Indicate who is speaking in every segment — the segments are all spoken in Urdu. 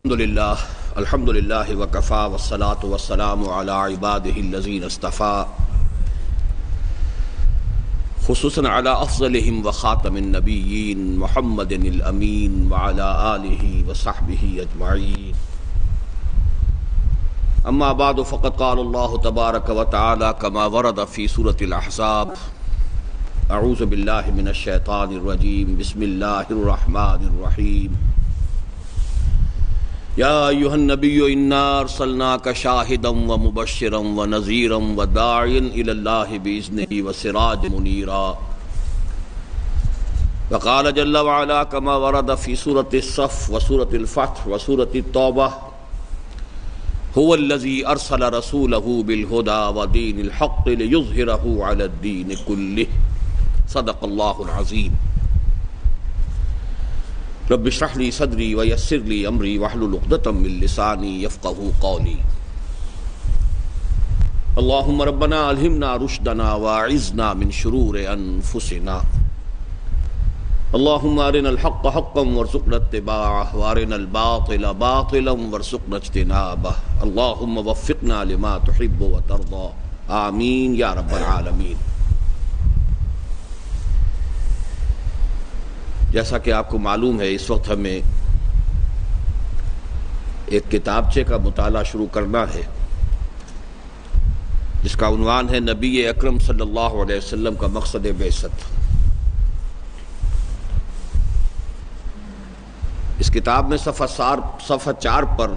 Speaker 1: الحمد للہ وکفا والصلاة والسلام علی عباده الذین اصطفى خصوصاً علی افضلهم وخاتم النبیین محمد الامین وعلی آلہ وصحبہ اجمعین اما بعد فقد قال اللہ تبارک وتعالی کما ورد فی سورة الاحزاب اعوذ باللہ من الشیطان الرجیم بسم اللہ الرحمن الرحیم یا ایھا النبی انا ارسلناک شاہدا ومبشرا ونذیرا وداعیا الی اللہ باذنہ وسراجا منیرا وقال جل وعلا کما ورد فی سورة الصف وسورة الفتح وسورة التوبہ هو الذی ارسل رسولہ بالہدی ودین الحق لیظہرہ علی الدین کلہ صدق اللہ العظیم رب اشرح لی صدری ویسر لی امری واحلل عقدۃ من لسانی یفقہوا قولی اللہم ربنا الہمنا رشدنا واعذنا من شرور انفسنا اللہم ارنا الحق حقا وارزقنا اتباعہ وارنا الباطل باطلا وارزقنا اجتنابہ اللہم وفقنا لما تحب وترضى آمین یا رب العالمین۔ جیسا کہ آپ کو معلوم ہے اس وقت ہمیں ایک کتابچے کا مطالعہ شروع کرنا ہے جس کا عنوان ہے نبی اکرم صلی اللہ علیہ وسلم کا مقصد بعثت۔ اس کتاب میں صفحہ 4 پر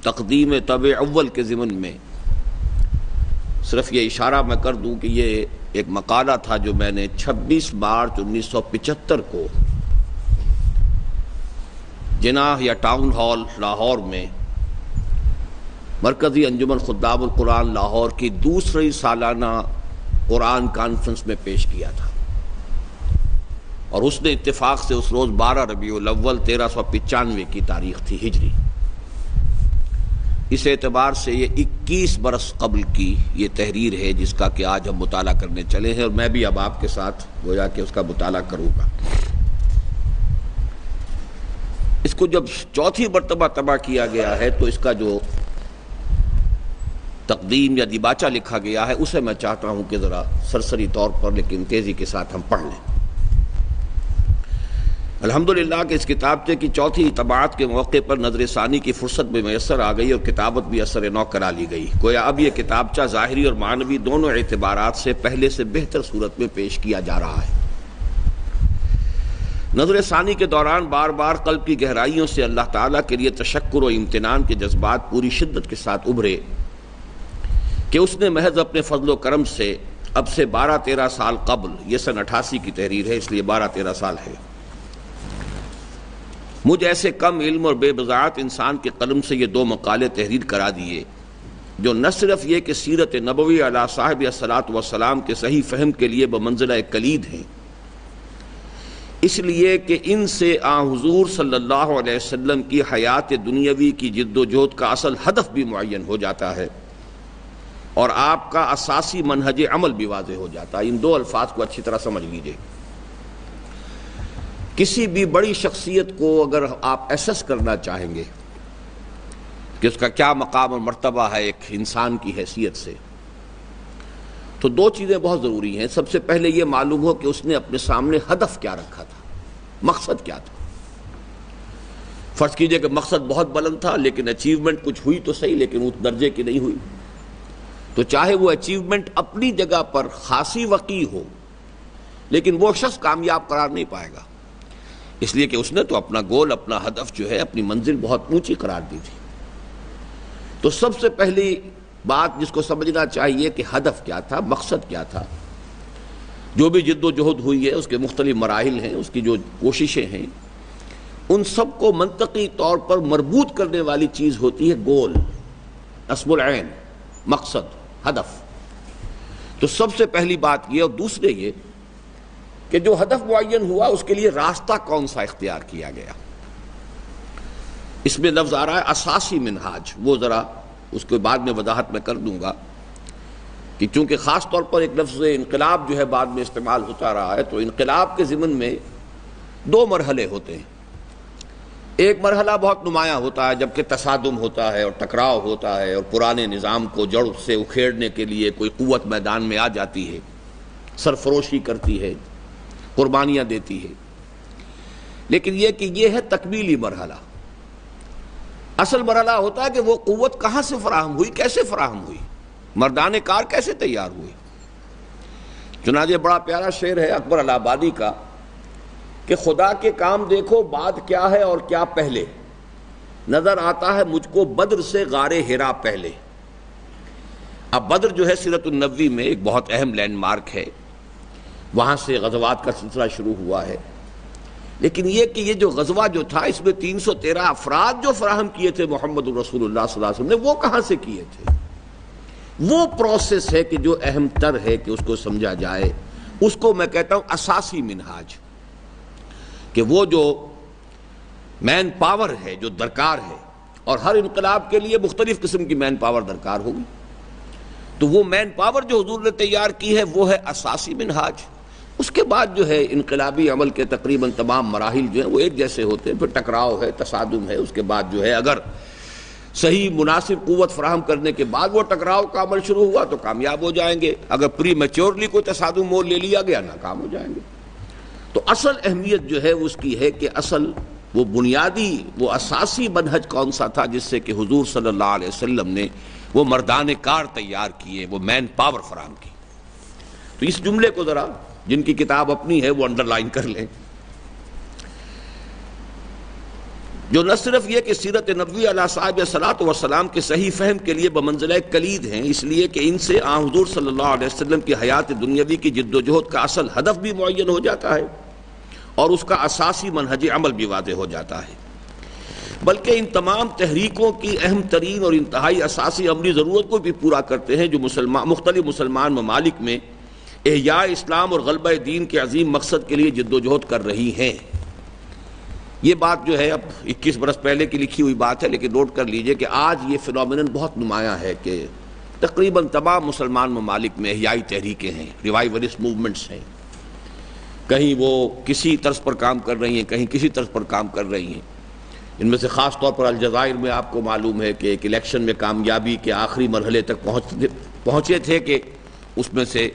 Speaker 1: تقدیم طبع اول کے ضمن میں صرف یہ اشارہ میں کر دوں کہ یہ ایک مقالہ تھا جو میں نے 26 مارچ 1975 کو جناح یا ٹاؤن ہال لاہور میں مرکزی انجمن خدام القرآن لاہور کی دوسری سالانہ قرآن کانفرنس میں پیش کیا تھا، اور اس نے اتفاق سے اس روز 12 ربیع الاول 1395 کی تاریخ تھی ہجری۔ اس اعتبار سے یہ 21 برس قبل کی یہ تحریر ہے جس کا کہ آج ہم مطالعہ کرنے چلے ہیں، اور میں بھی اب آپ کے ساتھ گویا کہ اس کا مطالعہ کروں گا۔ اس کو جب چوتھی مرتبہ طبع کیا گیا ہے تو اس کا جو تقدیم یا دیباچہ لکھا گیا ہے اسے میں چاہتا ہوں کہ ذرا سرسری طور پر لیکن تیزی کے ساتھ ہم پڑھ لیں۔ الحمدللہ کہ اس کتابچے کی چوتھی طباعت کے موقع پر نظر ثانی کی فرصت میں میسر آ گئی اور کتابت بھی اثر نو کرا لی گئی، گویا اب یہ کتابچہ ظاہری اور معنوی دونوں اعتبارات سے پہلے سے بہتر صورت میں پیش کیا جا رہا ہے۔ نظر ثانی کے دوران بار بار قلب کی گہرائیوں سے اللہ تعالیٰ کے لیے تشکر و امتنان کے جذبات پوری شدت کے ساتھ ابھرے کہ اس نے محض اپنے فضل و کرم سے اب سے 12-13 سال قبل، یہ سن 88 کی تحریر ہے اس لیے 12-13 سال ہے، مجھ ایسے کم علم اور بے بضاعت انسان کے قلم سے یہ 2 مقالے تحریر کرا دیے جو نہ صرف یہ کہ سیرت نبوی علی صاحب الصلاۃ والسلام کے صحیح فہم کے لیے بمنزلہ کلید ہیں، اس لیے کہ ان سے آن حضور صلی اللہ علیہ وسلم کی حیات دنیاوی کی جد و جہد کا اصل ہدف بھی معین ہو جاتا ہے اور آپ کا اساسی منہج عمل بھی واضح ہو جاتا ہے۔ ان 2 الفاظ کو اچھی طرح سمجھ لیجئے۔ کسی بھی بڑی شخصیت کو اگر آپ ایسس کرنا چاہیں گے کہ اس کا کیا مقام اور مرتبہ ہے ایک انسان کی حیثیت سے، تو 2 چیزیں بہت ضروری ہیں۔ سب سے پہلے یہ معلوم ہو کہ اس نے اپنے سامنے ہدف کیا رکھا تھا، مقصد کیا تھا۔ فرض کیجئے کہ مقصد بہت بلند تھا لیکن اچیومنٹ کچھ ہوئی تو صحیح لیکن اس درجے کی نہیں ہوئی، تو چاہے وہ اچیومنٹ اپنی جگہ پر خاصی وقیع ہو لیکن وہ شخص کامیاب قرار نہیں پائے گا، اس لیے کہ اس نے تو اپنا گول، اپنا ہدف جو ہے، اپنی منزل بہت اونچی قرار دی تھی۔ تو سب سے پہلی بات جس کو سمجھنا چاہیے کہ ہدف کیا تھا، مقصد کیا تھا۔ جو بھی جد و جہد ہوئی ہے اس کے مختلف مراحل ہیں، اس کی جو کوششیں ہیں، ان سب کو منطقی طور پر مربوط کرنے والی چیز ہوتی ہے گول، اسم العین، مقصد، ہدف۔ تو سب سے پہلی بات یہ، اور دوسرے یہ کہ جو ہدف معین ہوا اس کے لیے راستہ کون سا اختیار کیا گیا۔ اس میں لفظ آ رہا ہے اساسی منہاج، وہ ذرا اس کے بعد میں وضاحت میں کر دوں گا کہ چونکہ خاص طور پر ایک لفظ انقلاب جو ہے بعد میں استعمال ہوتا رہا ہے، تو انقلاب کے ضمن میں 2 مرحلے ہوتے ہیں۔ ایک مرحلہ بہت نمایاں ہوتا ہے جبکہ تصادم ہوتا ہے اور ٹکراؤ ہوتا ہے اور پرانے نظام کو جڑ سے اکھیڑنے کے لیے کوئی قوت میدان میں آ جاتی ہے، سرفروشی کرتی ہے، قربانیاں دیتی ہے۔ لیکن یہ ہے تکمیلی مرحلہ۔ اصل مرحلہ ہوتا ہے کہ وہ قوت کہاں سے فراہم ہوئی، کیسے فراہم ہوئی، مردان کار کیسے تیار ہوئی۔ چنانچہ بڑا پیارا شعر ہے اکبر الہ آبادی کا کہ خدا کے کام دیکھو بعد کیا ہے اور کیا پہلے، نظر آتا ہے مجھ کو بدر سے غار ہرا پہلے۔ اب بدر جو ہے سیرت النبوی میں ایک بہت اہم لینڈ مارک ہے، وہاں سے غزوات کا سلسلہ شروع ہوا ہے۔ لیکن یہ جو غزوہ جو تھا اس میں 313 افراد جو فراہم کیے تھے محمد الرسول اللہ صلی اللہ علیہ وسلم نے، وہ کہاں سے کیے تھے؟ وہ پروسیس ہے کہ جو اہم تر ہے کہ اس کو سمجھا جائے، اس کو میں کہتا ہوں اساسی منہاج، کہ وہ جو مین پاور ہے جو درکار ہے، اور ہر انقلاب کے لیے مختلف قسم کی مین پاور درکار ہوگی، تو وہ مین پاور جو حضور نے تیار کی ہے وہ ہے اساسی منہاج۔ اس کے بعد جو ہے انقلابی عمل کے تقریباً تمام مراحل جو ہیں وہ ایک جیسے ہوتے ہیں، پھر ٹکراؤ ہے، تصادم ہے، اس کے بعد جو ہے اگر صحیح مناسب قوت فراہم کرنے کے بعد وہ ٹکراؤ کا عمل شروع ہوا تو کامیاب ہو جائیں گے، اگر پری میچورلی کوئی تصادم مول لے لیا گیا ناکام ہو جائیں گے۔ تو اصل اہمیت جو ہے اس کی ہے کہ اصل وہ بنیادی وہ اساسی منہج کون سا تھا جس سے کہ حضور صلی اللہ علیہ وسلم نے وہ مردان کار تیار کیے، وہ مین پاور فراہم کی۔ تو اس جملے کو ذرا جن کی کتاب اپنی ہے وہ انڈر لائن کر لیں، جو نہ صرف یہ کہ سیرت نبوی علیہ صاحب صلاۃ وسلام کے صحیح فہم کے لیے بمنزلہ کلید ہیں، اس لیے کہ ان سے آن حضور صلی اللہ علیہ وسلم کی حیات دنیاوی کی جد و جہد کا اصل ہدف بھی معین ہو جاتا ہے اور اس کا اساسی منہج عمل بھی واضح ہو جاتا ہے، بلکہ ان تمام تحریکوں کی اہم ترین اور انتہائی اساسی عملی ضرورت کو بھی پورا کرتے ہیں جو مختلف مسلمان ممالک میں احیاء اسلام اور غلبہ دین کے عظیم مقصد کے لیے جد و جہد کر رہی ہیں۔ یہ بات جو ہے اب 21 برس پہلے کی لکھی ہوئی بات ہے، لیکن نوٹ کر لیجئے کہ آج یہ فینومینن بہت نمایاں ہے کہ تقریباً تمام مسلمان ممالک میں احیائی تحریکیں ہیں، ریوائولسٹ موومنٹس ہیں، کہیں وہ کسی طرز پر کام کر رہی ہیں، کہیں کسی طرز پر کام کر رہی ہیں۔ ان میں سے خاص طور پر الجزائر میں آپ کو معلوم ہے کہ ایک الیکشن میں کامیابی کے آخری مرحلے تک پہنچے تھے کہ اس میں سے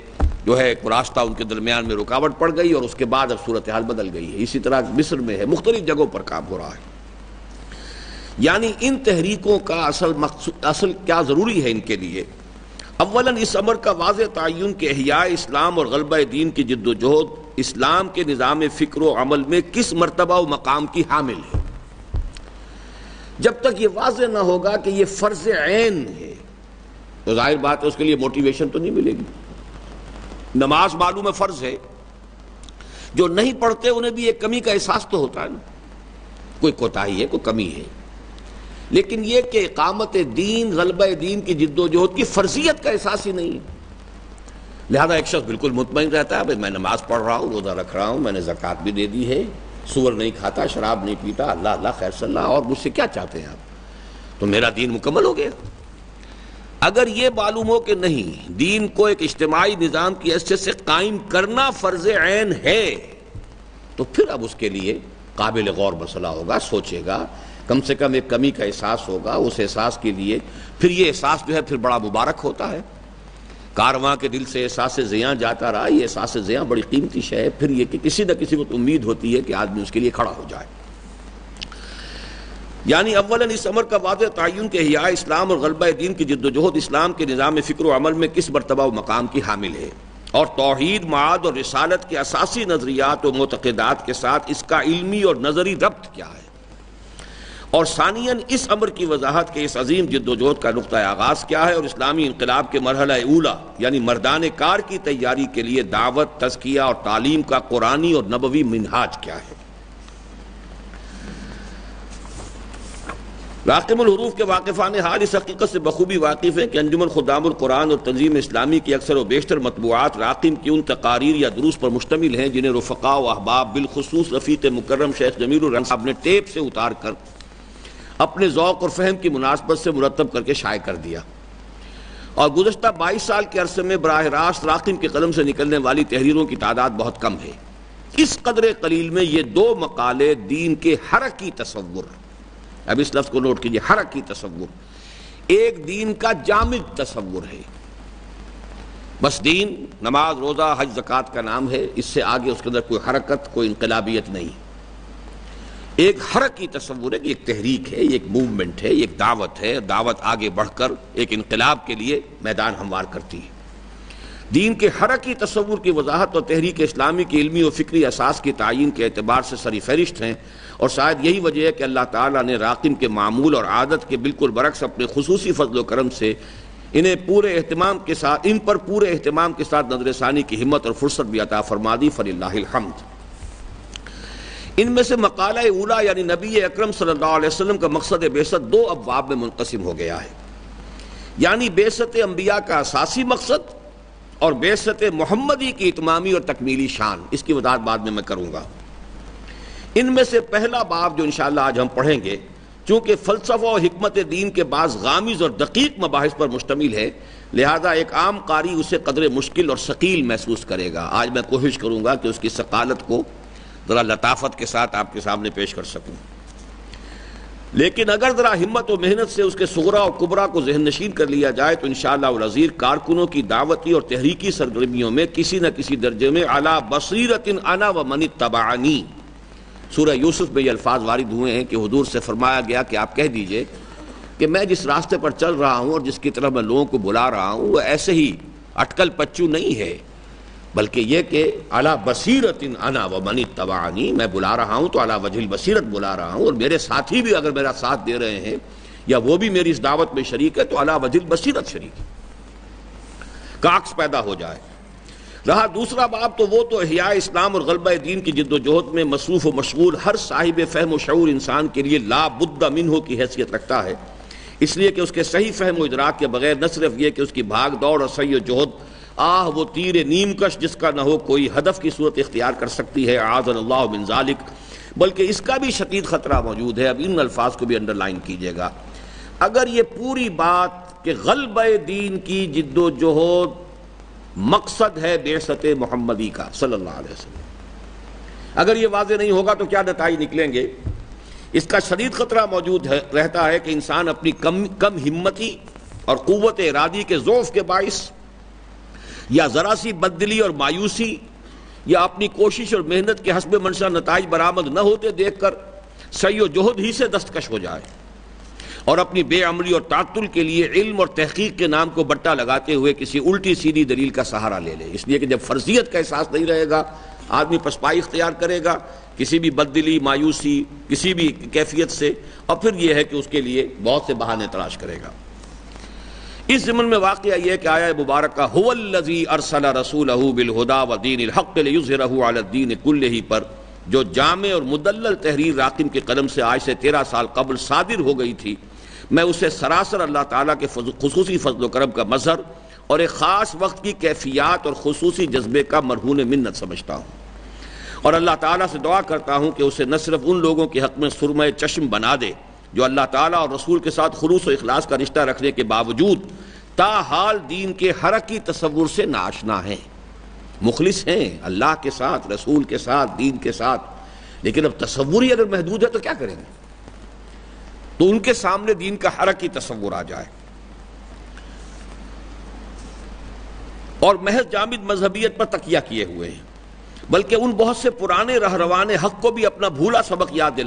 Speaker 1: جو ہے ایک راستہ ان کے درمیان میں رکاوٹ پڑ گئی اور اس کے بعد اب صورتحال بدل گئی ہے۔ اسی طرح مصر میں ہے، مختلف جگہوں پر کام ہو رہا ہے۔ یعنی ان تحریکوں کا اصل کیا ضروری ہے ان کے لیے؟ اولاً اس امر کا واضح تعین کہ احیاء اسلام اور غلبہ دین کی جد و جہد اسلام کے نظام فکر و عمل میں کس مرتبہ و مقام کی حامل ہے۔ جب تک یہ واضح نہ ہوگا کہ یہ فرض عین ہے تو ظاہر بات ہے اس کے لیے موٹیویشن تو نہیں ملے گی۔ نماز معلوم ہے فرض ہے، جو نہیں پڑھتے انہیں بھی ایک کمی کا احساس تو ہوتا ہے نا، کوئی کوتاہی ہے، کوئی کمی ہے، لیکن یہ کہ اقامت دین غلبہ دین کی جد و جہد کی فرضیت کا احساس ہی نہیں ہے۔ لہذا ایک شخص بالکل مطمئن رہتا ہے بھائی میں نماز پڑھ رہا ہوں، روزہ رکھ رہا ہوں، میں نے زکوٰۃ بھی دے دی ہے، سور نہیں کھاتا، شراب نہیں پیتا، اللہ اللہ خیر صلی اللہ، اور مجھ سے کیا چاہتے ہیں آپ؟ تو میرا دین مکمل ہو گیا۔ اگر یہ معلوم ہو کہ نہیں، دین کو ایک اجتماعی نظام کی حیثیت سے قائم کرنا فرض عین ہے، تو پھر اب اس کے لیے قابل غور مسئلہ ہوگا، سوچے گا، کم سے کم ایک کمی کا احساس ہوگا۔ اس احساس کے لیے پھر یہ احساس جو ہے پھر بڑا مبارک ہوتا ہے۔ کارواں کے دل سے احساس زیاں جاتا رہا، یہ احساس زیاں بڑی قیمتی شے ہے۔ پھر یہ کہ کسی نہ کسی وقت امید ہوتی ہے کہ آدمی اس کے لیے کھڑا ہو جائے۔ یعنی اولاً اس امر کا واضح تعین کہ احیاء اسلام اور غلبہ دین کی جد و جہد اسلام کے نظام فکر و عمل میں کس مرتبہ و مقام کی حامل ہے، اور توحید، معاد اور رسالت کے اساسی نظریات و معتقدات کے ساتھ اس کا علمی اور نظری ربط کیا ہے، اور ثانیاً اس امر کی وضاحت کہ اس عظیم جد و جہد کا نقطہ آغاز کیا ہے اور اسلامی انقلاب کے مرحلہ اولا یعنی مردان کار کی تیاری کے لیے دعوت، تزکیہ اور تعلیم کا قرآنی اور نبوی منہاج کیا ہے۔ راقم الحروف کے واقفان حال اس حقیقت سے بخوبی واقف ہیں کہ انجمن خدام القرآن اور تنظیم اسلامی کی اکثر و بیشتر مطبوعات راقم کی ان تقاریر یا دروس پر مشتمل ہیں جنہیں رفقاء و احباب بالخصوص رفیق مکرم شیخ جمیل الرحمن صاحب نے ٹیپ سے اتار کر اپنے ذوق اور فہم کی مناسبت سے مرتب کر کے شائع کر دیا، اور گزشتہ 22 سال کے عرصے میں براہ راست راقم کے قلم سے نکلنے والی تحریروں کی تعداد بہت کم ہے۔ اس قدر قلیل میں یہ دو مقالے دین کے حرکی تصور، اب اس لفظ کو نوٹ کیجئے، حرکی تصور، ایک دین کا جامد تصور ہے، بس دین نماز روزہ حج زکوٰۃ کا نام ہے، اس سے آگے اس کے اندر کوئی حرکت کوئی انقلابیت نہیں۔ ایک حرکی تصور ہے کہ ایک تحریک ہے، ایک موومنٹ ہے، ایک دعوت ہے، دعوت آگے بڑھ کر ایک انقلاب کے لیے میدان ہموار کرتی ہے۔ دین کے حرکی تصور کی وضاحت اور تحریک اسلامی کی علمی و فکری اساس کی تعیین کے اعتبار سے سری فہرست ہیں، اور شاید یہی وجہ ہے کہ اللہ تعالیٰ نے راقم کے معمول اور عادت کے بالکل برعکس اپنے خصوصی فضل و کرم سے ان پر پورے اہتمام کے ساتھ نظر ثانی کی ہمت اور فرصت بھی عطا فرما دی، فللہ الحمد۔ ان میں سے مقالہ اولا یعنی نبی اکرم صلی اللہ علیہ وسلم کا مقصد بعثت دو ابواب میں منقسم ہو گیا ہے، یعنی بعثت انبیاء کا اساسی مقصد اور بعثت محمدی کی اتمامی اور تکمیلی شان، اس کی وضاحت بعد میں کروں گا۔ ان میں سے پہلا باب جو انشاءاللہ آج ہم پڑھیں گے، چونکہ فلسفہ و حکمت دین کے بعض غامض اور دقیق مباحث پر مشتمل ہے، لہذا ایک عام قاری اسے قدر مشکل اور ثقیل محسوس کرے گا۔ آج میں کوشش کروں گا کہ اس کی ثقالت کو ذرا لطافت کے ساتھ آپ کے سامنے پیش کر سکوں، لیکن اگر ذرا ہمت و محنت سے اس کے صغرا و کبرا کو ذہن نشین کر لیا جائے تو انشاءاللہ العزیز کارکنوں کی دعوتی اور تحریکی سرگرمیوں میں کسی نہ کسی درجے میں علی بصیرۃ انا و من اتبعنی، سورہ یوسف میں یہ الفاظ وارد ہوئے ہیں کہ حضور سے فرمایا گیا کہ آپ کہہ دیجئے کہ میں جس راستے پر چل رہا ہوں اور جس کی طرف میں لوگوں کو بلا رہا ہوں وہ ایسے ہی اٹکل پچو نہیں ہے، بلکہ یہ کہ علی بصیرۃ انا و من اتبعنی، میں بلا رہا ہوں تو علی وجہ البصیرت بلا رہا ہوں، اور میرے ساتھی بھی اگر میرا ساتھ دے رہے ہیں یا وہ بھی میری اس دعوت میں شریک ہے تو علی وجہ البصیرت شریک ہے، کاکس پیدا ہو جائے۔ رہا دوسرا باب تو وہ تو احیاء اسلام اور غلبہ دین کی جد و جہد میں مصروف و مشغول ہر صاحب فہم و شعور انسان کے لیے لا بد منہ کی حیثیت رکھتا ہے، اس لیے کہ اس کے صحیح فہم و ادراک کے بغیر نہ صرف یہ کہ اس کی بھاگ دوڑ اور سعی و جہد وہ تیر نیم کش جس کا نہ ہو کوئی ہدف کی صورت اختیار کر سکتی ہے، اعاذنا اللہ من ذالک، بلکہ اس کا بھی شدید خطرہ موجود ہے۔ اب ان الفاظ کو بھی انڈر لائن کیجئے گا۔ اگر یہ پوری بات کہ غلبہ دین کی جد و جہد مقصد ہے بعثت محمدی کا صلی اللہ علیہ وسلم، اگر یہ واضح نہیں ہوگا تو کیا نتائج نکلیں گے؟ اس کا شدید خطرہ موجود رہتا ہے کہ انسان اپنی کم ہمتی اور قوت ارادی کے ضعف کے باعث یا ذرا سی بددلی اور مایوسی یا اپنی کوشش اور محنت کے حسب منشا نتائج برآمد نہ ہوتے دیکھ کر سعی و جہد ہی سے دستکش ہو جائے اور اپنی بے عملی اور تعطل کے لیے علم اور تحقیق کے نام کو بٹا لگاتے ہوئے کسی الٹی سیدھی دلیل کا سہارا لے لے، اس لیے کہ جب فرضیت کا احساس نہیں رہے گا آدمی پسپائی اختیار کرے گا کسی بھی بددلی مایوسی کسی بھی کیفیت سے، اور پھر یہ ہے کہ اس کے لیے بہت سے بہانے تلاش کرے گا۔ اس ضمن میں واقعہ یہ کہ آیہ مبارکہ هو الذی ارسل رسولہ بالہدی ودین الحق لیظہرہ علی الدین کلہ پر جو جامع اور مدلل تحریر راقم کے قلم سے آج سے 13 سال قبل صادر ہو گئی تھی، میں اسے سراسر اللہ تعالیٰ کے خصوصی فضل و کرم کا مظہر اور ایک خاص وقت کی کیفیات اور خصوصی جذبے کا مرہون منت سمجھتا ہوں، اور اللہ تعالیٰ سے دعا کرتا ہوں کہ اسے نہ صرف ان لوگوں کے حق میں سرمہ چشم بنا دے جو اللہ تعالیٰ اور رسول کے ساتھ خلوص و اخلاص کا رشتہ رکھنے کے باوجود تاحال دین کے حرکی تصور سے ناآشنا ہیں، مخلص ہیں اللہ کے ساتھ رسول کے ساتھ دین کے ساتھ، لیکن اب تصور ہی اگر محدود ہے تو کیا کریں گے؟ تو ان کے سامنے دین کا حرکی تصور آ جائے اور محض جامد مذہبیت پر تکیہ کیے ہوئے ہیں، بلکہ ان بہت سے پرانے رہروان حق کو بھی اپنا بھولا سبق یاد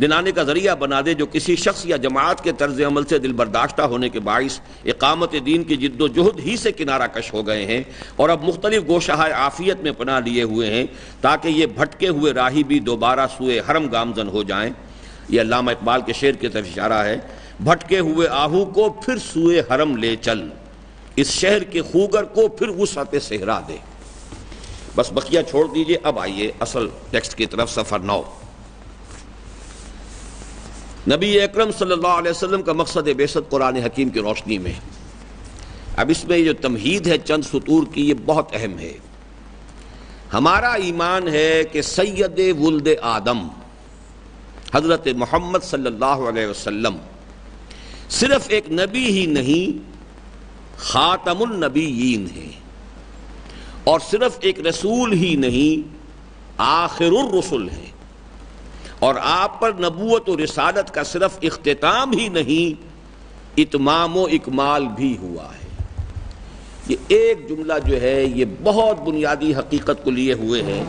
Speaker 1: دلانے کا ذریعہ بنا دے جو کسی شخص یا جماعت کے طرز عمل سے دل برداشتہ ہونے کے باعث اقامت دین کی جد و جہد ہی سے کنارہ کش ہو گئے ہیں اور اب مختلف گوشہ عافیت میں پناہ لیے ہوئے ہیں، تاکہ یہ بھٹکے ہوئے راہی بھی دوبارہ سوئے حرم گامزن ہو جائیں۔ یہ علامہ اقبال کے شعر کی طرف اشارہ ہے، بھٹکے ہوئے آہو کو پھر سوئے حرم لے چل، اس شہر کے خوگر کو پھر وسعت صحرا دے۔ بس بقیہ چھوڑ دیجئے، اب آئیے اصل ٹیکسٹ کی طرف، صفحہ 9۔ نبی اکرم صلی اللہ علیہ وسلم کا مقصد بعثت قرآن حکیم کی روشنی میں، اب اس میں جو تمہید ہے چند سطور کی یہ بہت اہم ہے۔ ہمارا ایمان ہے کہ سید ولد آدم حضرت محمد صلی اللہ علیہ وسلم صرف ایک نبی ہی نہیں خاتم النبیین ہیں، اور صرف ایک رسول ہی نہیں آخر الرسل ہیں، اور آپ پر نبوت و رسالت کا صرف اختتام ہی نہیں، اتمام و اکمال بھی ہوا ہے۔ یہ ایک جملہ جو ہے یہ بہت بنیادی حقیقت کو لیے ہوئے ہے۔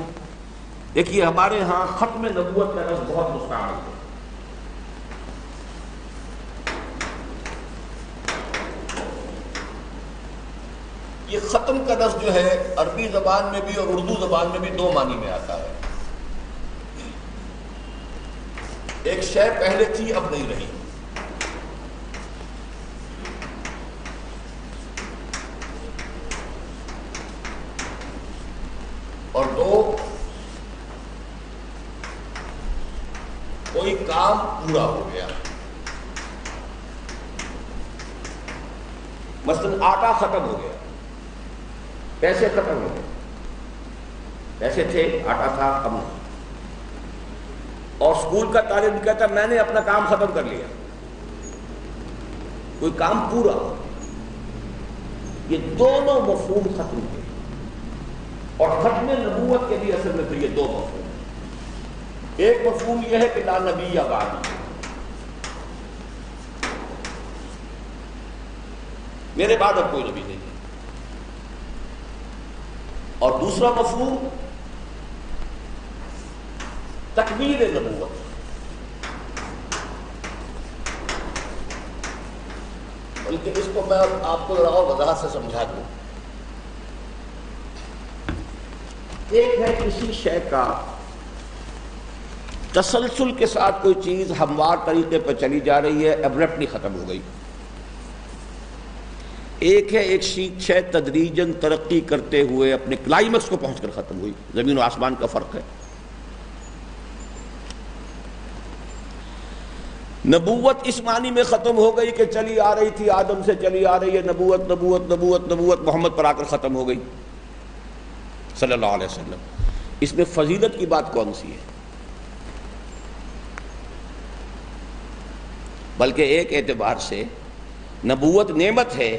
Speaker 1: دیکھیے ہمارے ہاں ختم نبوت کا لفظ بہت مستعمل ہے۔ یہ ختم کا لفظ جو ہے عربی زبان میں بھی اور اردو زبان میں بھی دو معنی میں آتا ہے۔ ایک شے پہلے تھی اب نہیں رہی، اور دو کوئی کام پورا ہو گیا۔ مثلا آٹا ختم ہو گیا، پیسے ختم ہو گئے، پیسے تھے آٹا تھا اب نہیں، اور اسکول کا طالب کہتا میں نے اپنا کام ختم کر لیا، کوئی کام پورا ہو۔ یہ دونوں مفہوم ختم ہوئے، اور ختم نبوت کے لیے اصل میں تو یہ دو مفہوم۔ ایک مفہوم یہ ہے کہ لا نبی بعدی، میرے بعد اب کوئی نبی نہیں ہے، اور دوسرا مفہوم تکمیل نبوت۔ بلکہ اس کو میں آپ کو ذرا اور وضاحت سے سمجھا دوں۔ ایک ہے کسی شے کا تسلسل کے ساتھ کوئی چیز ہموار طریقے پر چلی جا رہی ہے، ابرپٹلی ختم ہو گئی۔ ایک ہے ایک شے تدریجاً ترقی کرتے ہوئے اپنے کلائمیکس کو پہنچ کر ختم ہوئی۔ زمین و آسمان کا فرق ہے۔ نبوت اس معنی میں ختم ہو گئی کہ چلی آ رہی تھی، آدم سے چلی آ رہی ہے نبوت نبوت نبوت نبوت، محمد پر آ کر ختم ہو گئی صلی اللہ علیہ وسلم۔ اس میں فضیلت کی بات کون سی ہے؟ بلکہ ایک اعتبار سے نبوت نعمت ہے،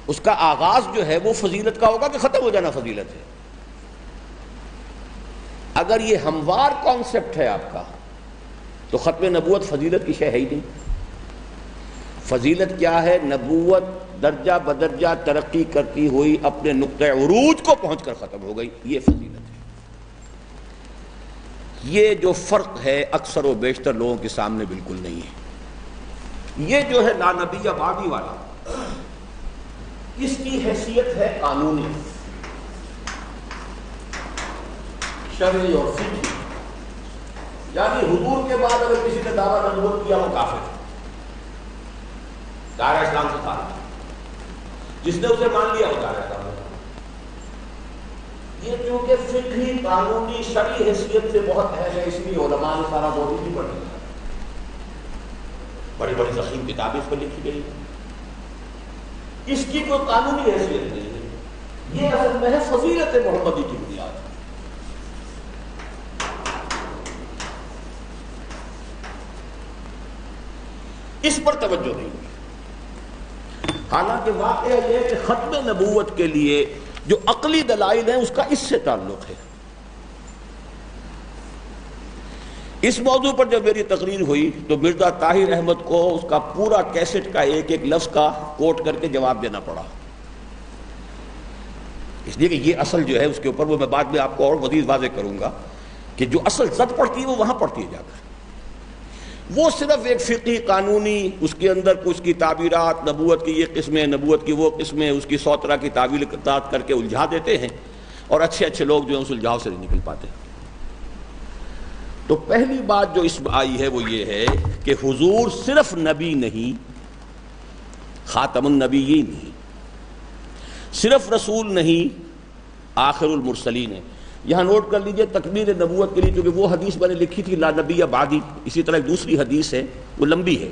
Speaker 1: اس کا آغاز جو ہے وہ فضیلت کا ہوگا کہ ختم ہو جانا فضیلت ہے۔ اگر یہ ہموار کانسیپٹ ہے آپ کا تو ختم نبوت فضیلت کی شے ہے ہی نہیں۔ فضیلت کیا ہے؟ نبوت درجہ بدرجہ ترقی کرتی ہوئی اپنے نقطہ عروج کو پہنچ کر ختم ہو گئی، یہ فضیلت ہے۔ یہ جو فرق ہے اکثر و بیشتر لوگوں کے سامنے بالکل نہیں ہے۔ یہ جو ہے لا نبی بعدی والا، اس کی حیثیت ہے قانونی، شرعی اور فقہی، یعنی حضور کے بعد اگر کسی نے دعویٰ نبوت کیا وہ کافر ہے، دائرہ اسلام سے خارج، جس نے اسے مان لیا وہ دائرہ اسلام سے خارج۔ یہ چونکہ فقہی قانونی شرعی حیثیت سے بہت اہم ہے، اس لیے علماء نے سارا دور ہی پڑھ لیا، بڑی بڑی ضخیم کتابیں اس پر لکھی گئی۔ اس کی کوئی قانونی حیثیت نہیں ہے، یہ اصل میں ہے فضیلت محمدی کی بنیاد۔ اس پر توجہ نہیں ہوئی۔ حالانکہ واقعہ یہ ہے کہ ختم نبوت کے لیے جو عقلی دلائل ہیں اس کا اس سے تعلق ہے۔ اس موضوع پر جب میری تقریر ہوئی تو مرزا طاہر احمد کو اس کا پورا کیسٹ کا ایک ایک لفظ کا کوٹ کر کے جواب دینا پڑا، اس لیے کہ یہ اصل جو ہے اس کے اوپر وہ میں بعد میں آپ کو اور مزید واضح کروں گا کہ جو اصل زد پڑتی ہے وہ وہاں پڑتی ہے جا کر۔ وہ صرف ایک فقہی قانونی، اس کے اندر کچھ کی تعبیرات، نبوت کی یہ قسمیں، نبوت کی وہ قسمیں، اس کی 100 طرح کی تعویلات کر کے الجھا دیتے ہیں، اور اچھے اچھے لوگ جو ہیں اس الجھاؤ سے نہیں نکل پاتے۔ تو پہلی بات جو اس میں آئی ہے وہ یہ ہے کہ حضور صرف نبی نہیں، خاتم النبیین نہیں، صرف رسول نہیں، آخر المرسلین ہے۔ یہاں نوٹ کر لیجئے تکمیل نبوت کے لیے، کیونکہ وہ حدیث میں نے لکھی تھی لا نبی بعدی، اسی طرح ایک دوسری حدیث ہے وہ لمبی ہے۔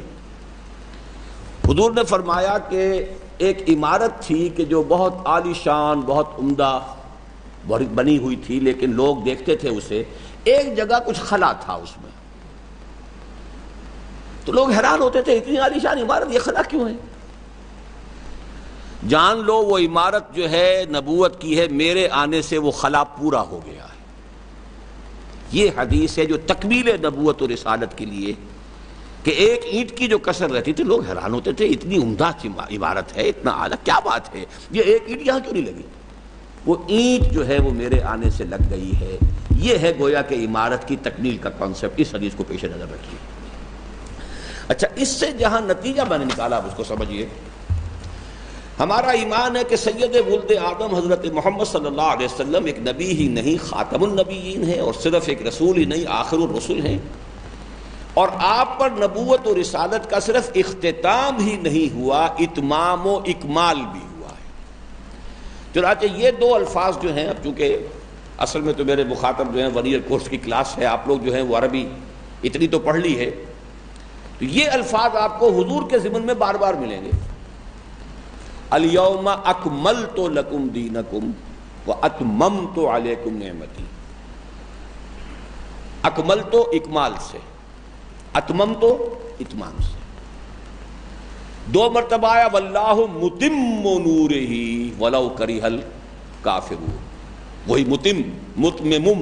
Speaker 1: حضور نے فرمایا کہ ایک عمارت تھی کہ جو بہت عالی شان، بہت عمدہ بنی ہوئی تھی، لیکن لوگ دیکھتے تھے اسے، ایک جگہ کچھ خلا تھا اس میں، تو لوگ حیران ہوتے تھے اتنی عالی شان عمارت، یہ خلا کیوں ہے؟ جان لو وہ عمارت جو ہے نبوت کی ہے، میرے آنے سے وہ خلا پورا ہو گیا ہے۔ یہ حدیث ہے جو تکمیل نبوت و رسالت کے لیے، کہ ایک اینٹ کی جو کسر رہتی تھی لوگ حیران ہوتے تھے، اتنی عمدہ عبارت ہے، اتنا اعلیٰ، کیا بات ہے، یہ ایک اینٹ یہاں کیوں نہیں لگی؟ وہ اینٹ جو ہے وہ میرے آنے سے لگ گئی ہے۔ یہ ہے گویا کہ عمارت کی تکمیل کا کانسیپٹ، اس حدیث کو پیش نظر رکھیے۔ اچھا، اس سے جہاں نتیجہ میں نے نکالا آپ اس کو سمجھیے۔ ہمارا ایمان ہے کہ سید ولد آدم حضرت محمد صلی اللہ علیہ وسلم ایک نبی ہی نہیں، خاتم النبیین ہے، اور صرف ایک رسول ہی نہیں، آخر الرسل ہیں، اور آپ پر نبوت و رسالت کا صرف اختتام ہی نہیں ہوا، اتمام و اکمال بھی ہوا ہے۔ چنانچہ یہ دو الفاظ جو ہیں، اب چونکہ اصل میں تو میرے مخاطب جو ہیں ون ایئر کورس کی کلاس ہے، آپ لوگ جو ہیں وہ عربی اتنی تو پڑھ لی ہے، تو یہ الفاظ آپ کو حضور کے ضمن میں بار بار ملیں گے۔ الیوم اکملت لکم دینکم واتممت علیکم نعمتی۔ اکملت اکمال سے، اتممت اتمام سے، دو مرتبہ آیا واللہ متم نورہ ولو کرہ الکافرون، وہی متم، متمم،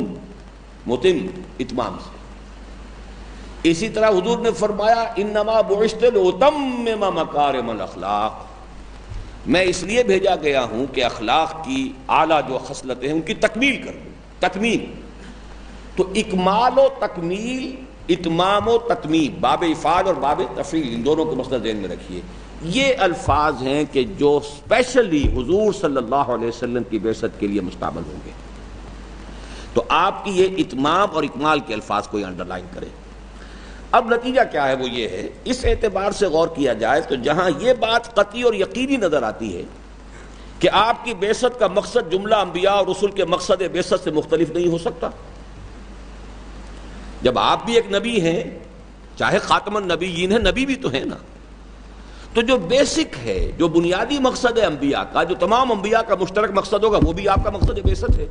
Speaker 1: متم اتمام سے۔ اسی طرح حضور نے فرمایا انما بعثت لاتمم مکارم الاخلاق، میں اس لیے بھیجا گیا ہوں کہ اخلاق کی اعلیٰ جو خصلتیں ہیں ان کی تکمیل کر دوں، تکمیل۔ تو اکمال و تکمیل، اتمام و تتمیم، باب افعال اور باب تفعیل، ان دونوں کو مسئلہ ذہن میں رکھیے۔ یہ الفاظ ہیں کہ جو اسپیشلی حضور صلی اللہ علیہ وسلم کی بعثت کے لیے مستعمل ہوں گے۔ تو آپ کی یہ اتمام اور اکمال کے الفاظ کو انڈر لائن کریں۔ اب نتیجہ کیا ہے وہ یہ ہے، اس اعتبار سے غور کیا جائے تو جہاں یہ بات قطعی اور یقینی نظر آتی ہے کہ آپ کی بعثت کا مقصد جملہ انبیاء اور رسل کے مقصد بعثت سے مختلف نہیں ہو سکتا۔ جب آپ بھی ایک نبی ہیں، چاہے خاتم النبیین ہیں، نبی بھی تو ہیں نا، تو جو بیسک ہے، جو بنیادی مقصد ہے انبیاء کا، جو تمام انبیاء کا مشترک مقصد ہوگا، وہ بھی آپ کا مقصد بعثت ہے۔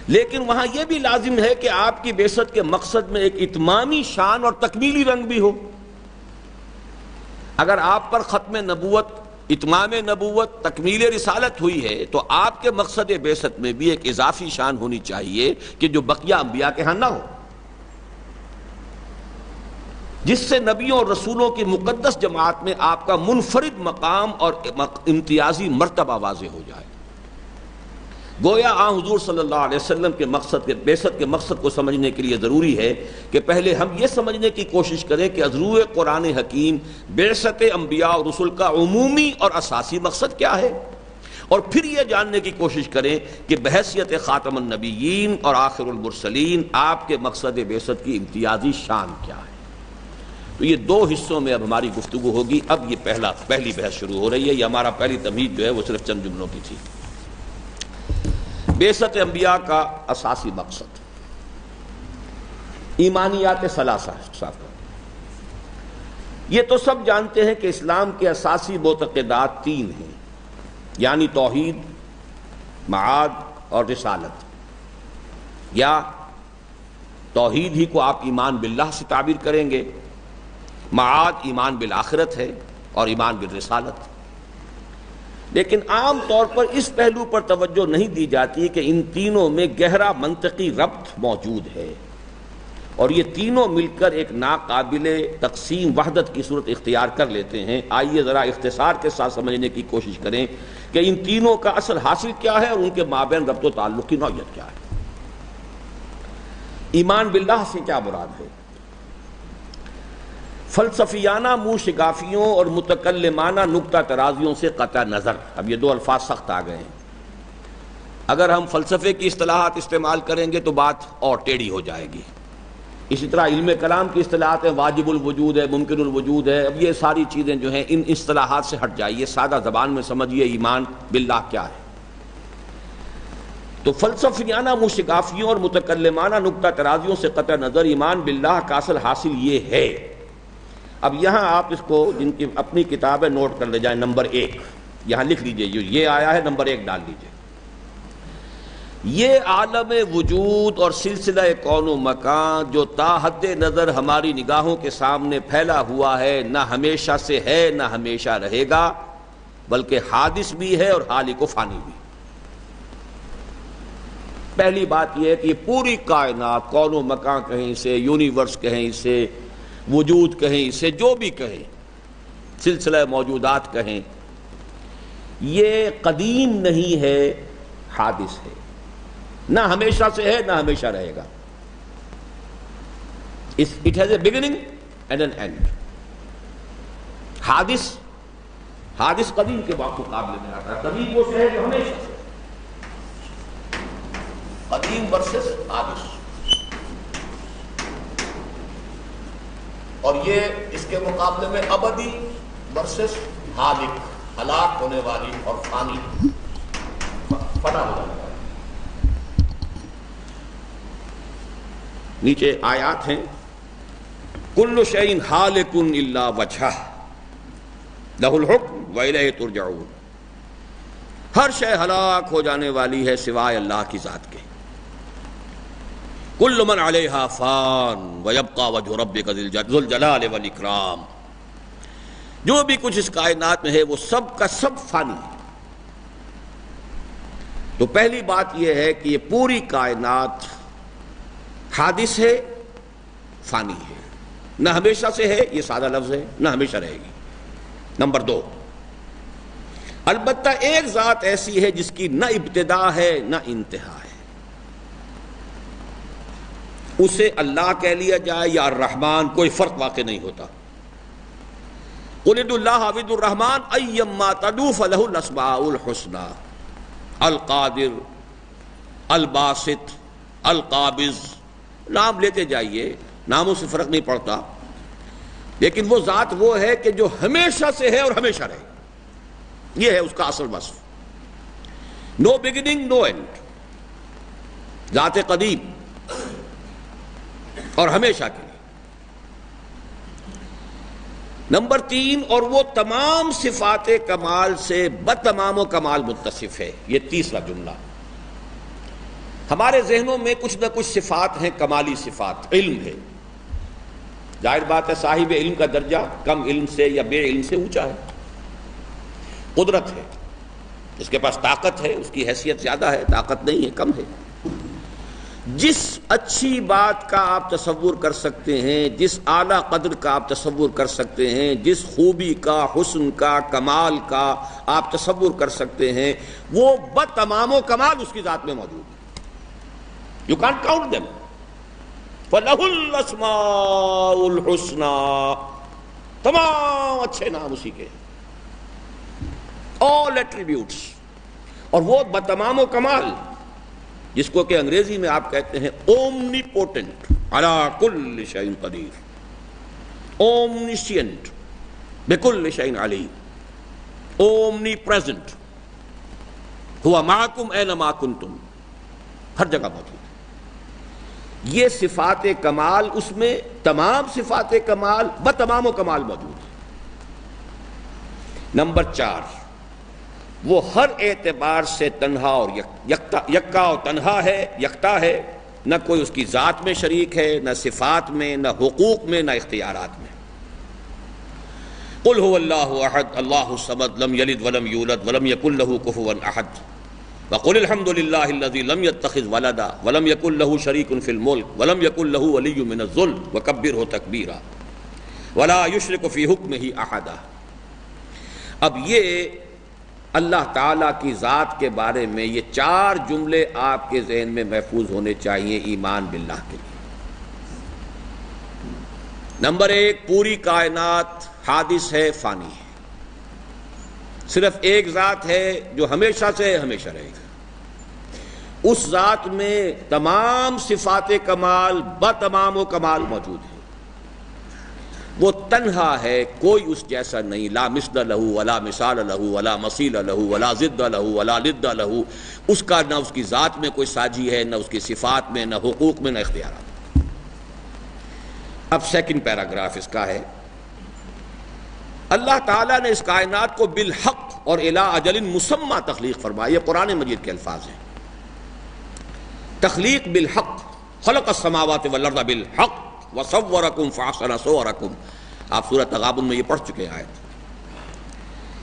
Speaker 1: لیکن وہاں یہ بھی لازم ہے کہ آپ کی بعثت کے مقصد میں ایک اتمامی شان اور تکمیلی رنگ بھی ہو۔ اگر آپ پر ختم نبوت، اتمام نبوت، تکمیل رسالت ہوئی ہے تو آپ کے مقصد بعثت میں بھی ایک اضافی شان ہونی چاہیے کہ جو بقیہ انبیاء کے ہاں نہ ہو، جس سے نبیوں اور رسولوں کی مقدس جماعت میں آپ کا منفرد مقام اور امتیازی مرتبہ واضح ہو جائے۔ گویا حضور صلی اللہ علیہ وسلم کے مقصد کے بعثت کے مقصد کو سمجھنے کے لیے ضروری ہے کہ پہلے ہم یہ سمجھنے کی کوشش کریں کہ از روئے قرآن حکیم بعثت انبیاء اور رسل کا عمومی اور اساسی مقصد کیا ہے، اور پھر یہ جاننے کی کوشش کریں کہ بحیثیت خاتم النبیین اور آخر المرسلین آپ کے مقصد بعثت کی امتیازی شان کیا ہے۔ تو یہ دو حصوں میں اب ہماری گفتگو ہوگی۔ اب یہ پہلی بحث شروع ہو رہی ہے۔ یہ ہمارا پہلی تمہید جو ہے وہ صرف چند جملوں کی تھی۔ بعثت انبیاء کا اساسی مقصد، ایمانیات ثلاثہ صاف کر۔ یہ تو سب جانتے ہیں کہ اسلام کے اساسی معتقدات تین ہیں، یعنی توحید، معاد اور رسالت، یا توحید ہی کو آپ ایمان باللہ سے تعبیر کریں گے، معاد ایمان بالآخرت ہے، اور ایمان بالرسالت۔ لیکن عام طور پر اس پہلو پر توجہ نہیں دی جاتی کہ ان تینوں میں گہرا منطقی ربط موجود ہے، اور یہ تینوں مل کر ایک ناقابل تقسیم وحدت کی صورت اختیار کر لیتے ہیں۔ آئیے ذرا اختصار کے ساتھ سمجھنے کی کوشش کریں کہ ان تینوں کا اصل حاصل کیا ہے اور ان کے مابین ربط و تعلق کی نوعیت کیا ہے۔ ایمان باللہ سے کیا مراد ہے؟ فلسفیانہ منہ شگافیوں اور متکلمانہ نکتہ ترازیوں سے قطع نظر، اب یہ دو الفاظ سخت آ گئے ہیں، اگر ہم فلسفے کی اصطلاحات استعمال کریں گے تو بات اور ٹیڑھی ہو جائے گی۔ اسی طرح علم کلام کی اصطلاحات ہیں، واجب الوجود ہے، ممکن الوجود ہے، اب یہ ساری چیزیں جو ہیں ان اصطلاحات سے ہٹ جائیے، سادہ زبان میں سمجھیے ایمان باللہ کیا ہے۔ تو فلسفیانہ منہ شگافیوں اور متکلمانہ نکتہ ترازیوں سے قطع نظر ایمان باللہ کا اصل حاصل یہ ہے۔ اب یہاں آپ اس کو جن کی اپنی کتابیں نوٹ کر لے جائیں، نمبر 1 یہاں لکھ لیجئے، یہ آیا ہے نمبر 1 ڈال لیجئے۔ یہ عالم وجود اور سلسلہ کون و مکان جو تا حد نظر ہماری نگاہوں کے سامنے پھیلا ہوا ہے، نہ ہمیشہ سے ہے نہ ہمیشہ رہے گا، بلکہ حادث بھی ہے اور حالق و فانی بھی۔ پہلی بات یہ ہے کہ یہ پوری کائنات، کون و مکان کہیں اسے، یونیورس کہیں اسے، وجود کہیں اسے، جو بھی کہیں، سلسلہ موجودات کہیں، یہ قدیم نہیں ہے، حادث ہے، نہ ہمیشہ سے ہے نہ ہمیشہ رہے گا. It has a beginning and an end. حادث قدیم کے مقابلے میں آتا ہے. قدیم وہ سے ہے جو ہمیشہ سے، قدیم ورسس حادث. اور یہ اس کے مقابلے میں ابدی ورسس ہالک، ہلاک ہونے والی اور فانی، فنا ہو جانے والی. نیچے آیات ہیں، کل شیء ہالک الا وجہہ لہ الحکم والیہ ترجعون. ہر شے ہلاک ہو جانے والی ہے سوائے اللہ کی ذات کے. کل من علیہا فان ویبقى وجہ ربک ذو الجلال والاکرام. جو بھی کچھ اس کائنات میں ہے وہ سب کا سب فانی ہے. تو پہلی بات یہ ہے کہ یہ پوری کائنات حادث ہے، فانی ہے، نہ ہمیشہ سے ہے، یہ سادہ لفظ ہے، نہ ہمیشہ رہے گی. نمبر 2، البتہ ایک ذات ایسی ہے جس کی نہ ابتدا ہے نہ انتہا ہے. اسے اللہ کہہ لیا جائے یا الرحمن، کوئی فرق واقع نہیں ہوتا. قل ادعوا اللہ او ادعوا الرحمن ایما تدعوا فلہ الاسماء الحسنی. القادر، الباسط، القابض، نام لیتے جائیے، ناموں سے فرق نہیں پڑتا، لیکن وہ ذات وہ ہے کہ جو ہمیشہ سے ہے اور ہمیشہ رہے. یہ ہے اس کا اصل وصف. نو بگننگ نو اینڈ، ذات قدیم اور ہمیشہ کے لیے. نمبر 3، اور وہ تمام صفات کمال سے بتمام و کمال متصف ہے. یہ تیسرا جملہ. ہمارے ذہنوں میں کچھ نہ کچھ صفات ہیں، کمالی صفات. علم ہے، ظاہر بات ہے صاحب علم کا درجہ کم علم سے یا بے علم سے اونچا ہے. قدرت ہے، اس کے پاس طاقت ہے، اس کی حیثیت زیادہ ہے، طاقت نہیں ہے، کم ہے. جس اچھی بات کا آپ تصور کر سکتے ہیں، جس اعلیٰ قدر کا آپ تصور کر سکتے ہیں، جس خوبی کا، حسن کا، کمال کا آپ تصور کر سکتے ہیں، وہ بتمام و کمال اس کی ذات میں موجود ہے. You can't count them. فَلَهُ الْأَسْمَاءُ الْحُسْنَى. تمام اچھے نام اسی کے، all attributes. اور وہ بتمام و کمال، جس کو کہ انگریزی میں آپ کہتے ہیں omnipotent، عَلَى كُلِّ شَيْءٍ قَدِيرٌ، omniscient، بِكُلِّ شَيْءٍ عَلِيمٌ، omnipresent، هُوَ مَعَكُمْ أَيْنَمَا كُنْتُمْ، ہر جگہ موجود. یہ صفات کمال، اس میں تمام صفات کمال بتمام و کمال موجود ہے. نمبر 4، وہ ہر اعتبار سے تنہا اور یکا اور تنہا ہے، یکتا ہے. نہ کوئی اس کی ذات میں شریک ہے، نہ صفات میں، نہ حقوق میں، نہ اختیارات میں. قل هو اللہ احد اللہ الصمد لم یلد ولم یولد ولم یکن له کفوا احد. وقل الحمد للہ الذی لم یتخذ ولدا ولم یکن له شریک فی الملک ولم یکن له ولی من الذل وکبرہ تکبیرا ولا یشرک فی حکمہ احدا. اب یہ اللہ تعالیٰ کی ذات کے بارے میں یہ 4 جملے آپ کے ذہن میں محفوظ ہونے چاہیے ایمان باللہ کے لیے. نمبر 1، پوری کائنات حادث ہے، فانی ہے. صرف ایک ذات ہے جو ہمیشہ سے ہمیشہ رہے گا. اس ذات میں تمام صفات کمال بتمام و کمال موجود ہے. وہ تنہا ہے، کوئی اس جیسا نہیں. لا مثل لہ ولا مثال لہ ولا مثیل لہ ولا ضد لہ ولا ند لہ. اس کا نہ اس کی ذات میں کوئی ساجی ہے، نہ اس کی صفات میں، نہ حقوق میں، نہ اختیارات. اب سیکنڈ پیراگراف اس کا ہے، اللہ تعالیٰ نے اس کائنات کو بالحق اور الی اجل مسمى تخلیق فرمایا. یہ قرآن مجید کے الفاظ ہیں. تخلیق بالحق، خلق السماوات والارض بالحق وصورکم فاحسن صورکم. آپ سورۃ تغابن میں یہ پڑھ چکے ہیں آیت.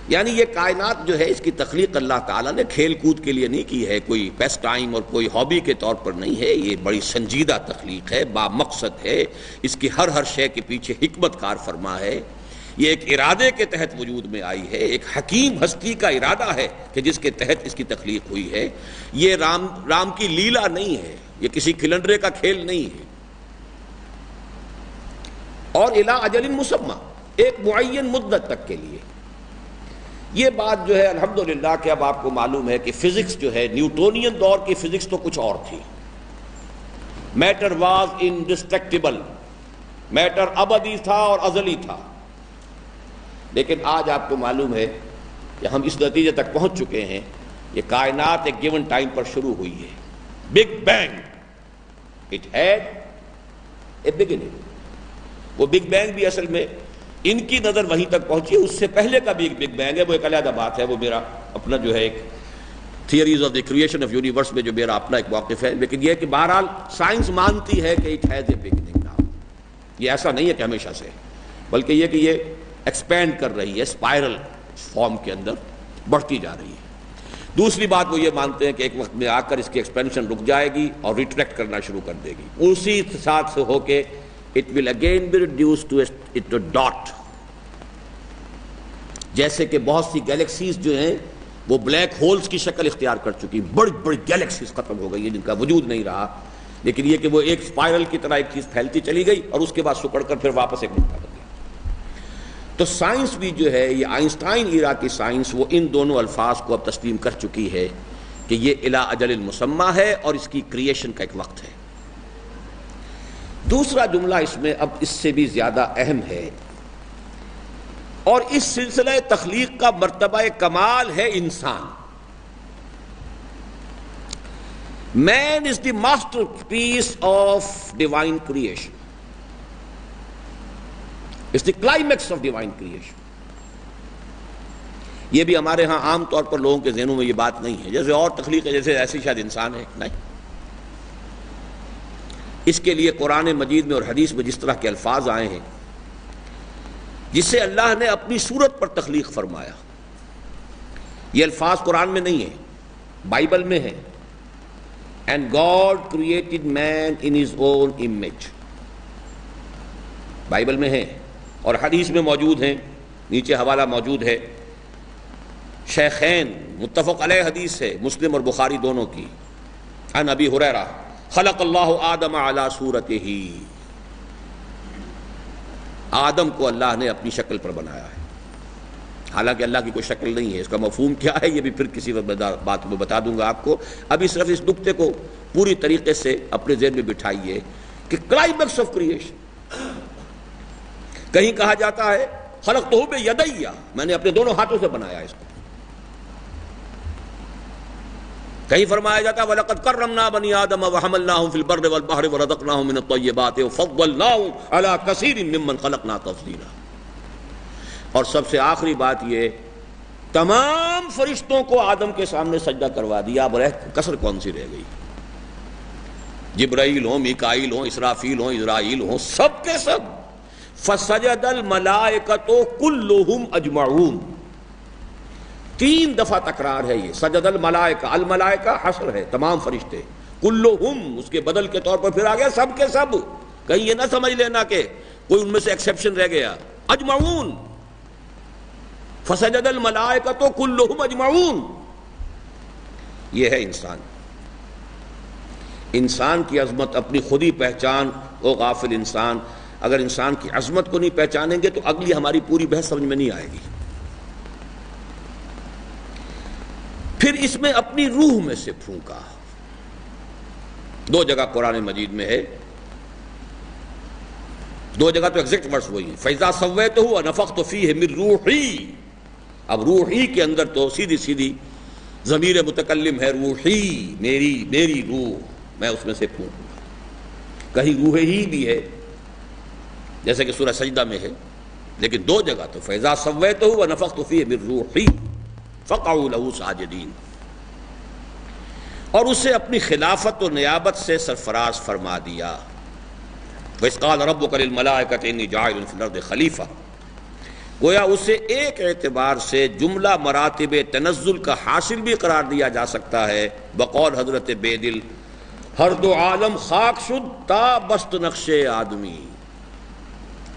Speaker 1: یعنی یہ کائنات جو ہے اس کی تخلیق اللہ تعالیٰ نے کھیل کود کے لیے نہیں کی ہے، کوئی پیس ٹائم اور کوئی ہابی کے طور پر نہیں ہے، یہ بڑی سنجیدہ تخلیق ہے، با مقصد ہے، اس کی ہر شے کے پیچھے حکمت کار فرما ہے، یہ ایک ارادے کے تحت وجود میں آئی ہے، ایک حکیم ہستی کا ارادہ ہے کہ جس کے تحت اس کی تخلیق ہوئی ہے، یہ رام کی لیلا نہیں ہے، یہ کسی کھلنڈرے کا کھیل نہیں ہے، اور الی اجل مسمی، ایک معین مدت تک کے لیے۔ یہ بات جو ہے الحمدللہ کہ اب آپ کو معلوم ہے کہ فزکس جو ہے نیوٹونین دور کی فزکس تو کچھ اور تھی، میٹر واز انڈسٹرکٹیبل، میٹر ابدی تھا اور ازلی تھا، لیکن آج آپ کو معلوم ہے کہ ہم اس نتیجے تک پہنچ چکے ہیں، یہ کائنات ایک گیون ٹائم پر شروع ہوئی ہے، big bang, it had a beginning. وہ بگ بینگ بھی اصل میں ان کی نظر وہیں تک پہنچی، اس سے پہلے کا بھی ایک بگ بینگ ہے، وہ ایک علیحدہ بات ہے، وہ میرا اپنا جو ہے ایک theories of the creation of universe میں جو میرا اپنا ایک موقف ہے، لیکن یہ کہ بہرحال سائنس مانتی ہے کہ it has a beginning now, یہ ایسا نہیں ہے کہ ہمیشہ سے، بلکہ یہ کہ یہ ایکسپینڈ کر رہی ہے، اسپائرل فارم کے اندر بڑھتی جا رہی ہے۔ دوسری بات وہ یہ مانتے ہیں کہ ایک وقت میں آ کر اس کی ایکسپینشن رک جائے گی اور ریٹریکٹ کرنا شروع کر دے گی، اسی ساتھ سے ہو کے it will again be reduced to a dot، جیسے کہ بہت سی گیلیکسیز جو ہیں وہ بلیک ہولز کی شکل اختیار کر چکی، بڑی بڑی گیلیکسیز ختم ہو گئی ہیں جن کا وجود نہیں رہا، لیکن یہ کہ وہ ایک اسپائرل کی طرح ایک چیز پھیلتی چلی گئی اور اس کے بعد سکڑ کر پھر واپس ایک نقطہ بن گیا۔ تو سائنس بھی جو ہے یہ آئنسٹائن ایرا کی سائنس وہ ان دونوں الفاظ کو اب تسلیم کر چکی ہے کہ یہ الی اجل مسمی ہے اور اس کی کریشن کا ایک وقت ہے۔ دوسرا جملہ اس میں اب اس سے بھی زیادہ اہم ہے، اور اس سلسلہ تخلیق کا مرتبہ کمال ہے انسان۔ Man is the masterpiece of divine creation, it's the climax of divine creation. یہ بھی ہمارے ہاں عام طور پر لوگوں کے ذہنوں میں یہ بات نہیں ہے، جیسے اور تخلیق ہے جیسے ایسی شاید انسان ہے، نہیں۔ اس کے لیے قرآن مجید میں اور حدیث میں جس طرح کے الفاظ آئے ہیں، جس سے اللہ نے اپنی صورت پر تخلیق فرمایا، یہ الفاظ قرآن میں نہیں ہیں، بائبل میں ہیں۔ And God created man in his own image، Bible میں ہیں اور حدیث میں موجود ہیں، نیچے حوالہ موجود ہے، شیخین متفق علیہ حدیث ہے، مسلم اور بخاری دونوں کی، عن ابی ہریرہ خلق اللہ آدم علی صورتہ، آدم کو اللہ نے اپنی شکل پر بنایا ہے، حالانکہ اللہ کی کوئی شکل نہیں ہے۔ اس کا مفہوم کیا ہے یہ بھی پھر کسی بات میں بتا دوں گا آپ کو، ابھی صرف اس نقطے کو پوری طریقے سے اپنے ذہن میں بٹھائیے کہ کلائمیکس آف کریشن۔ کہیں کہا جاتا ہے خلقتہ بیدی، میں نے اپنے دونوں ہاتھوں سے بنایا اس کو، کہیں فرمایا جاتا ہے وَلَقَدْ كَرَّمْنَا بَنِي آدَمَ وَحَمَلْنَاهُمْ فِي الْبَرِّ وَالْبَحْرِ وَرَزَقْنَاهُمْ مِنَ الطَّيِّبَاتِ وَفَضَّلْنَاهُمْ عَلَى كَثِيرٍ مِّمَّنْ خَلَقْنَا تَفْضِيلًا۔ اور سب سے آخری بات یہ، تمام فرشتوں کو آدم کے سامنے سجدہ کروا دیا، اب کسر کون سی رہ گئی؟ جبرائیل ہوں، میکائیل ہوں، اسرافیل ہوں، اسرائیل ہوں، سب کے سب۔ فَسَجَدَ الْمَلَائِكَةُ كُلُّهُمْ أَجْمَعُونَ، 3 دفعہ تکرار ہے یہ، سجد الملائکہ، الملائکہ حصر ہے تمام فرشتے، کلہم اس کے بدل کے طور پر پھر آ گیا سب کے سب، کہیں یہ نہ سمجھ لینا کہ کوئی ان میں سے ایکسیپشن رہ گیا، اجمعون، فسجد الملائکہ کلہم اجمعون۔ یہ ہے انسان، انسان کی عظمت اپنی خود ہی پہچان، وہ غافل انسان، اگر انسان کی عظمت کو نہیں پہچانیں گے تو اگلی ہماری پوری بحث سمجھ میں نہیں آئے گی۔ پھر اس میں اپنی روح میں سے پھونکا، 2 جگہ قرآن مجید میں ہے، 2 جگہ تو ایگزیکٹ ورڈز وہی ہیں، فَإِذَا سَوَّيْتُهُ وَنَفَخْتُ فِيهِ مِن رُوحِي، اب روحی کے اندر تو سیدھی سیدھی ضمیر متکلم ہے، روحی، میری روح، میں اس میں سے پھونکوں گا۔ کہیں روح ہی بھی ہے جیسے کہ سورہ سجدہ میں ہے، لیکن 2 جگہ تو فَإِذَا سَوَّيْتُهُ وَنَفَخْتُ فِيهِ مِن رُوحِي فَقَعُوا لَهُ سَاجِدِينَ، اور اسے اپنی خلافت و نیابت سے سرفراز فرما دیا۔ وَإِذْ قَالَ رَبُّكَ لِلْمَلَائِكَةِ إِنِّي جَاعِلٌ فِي الْأَرْضِ خَلِيفَةً، گویا اسے ایک اعتبار سے جملہ مراتب تنزل کا حاصل بھی قرار دیا جا سکتا ہے، بقول حضرت بے دل ہر دو عالم خاک شد تا بست نقش آدمی،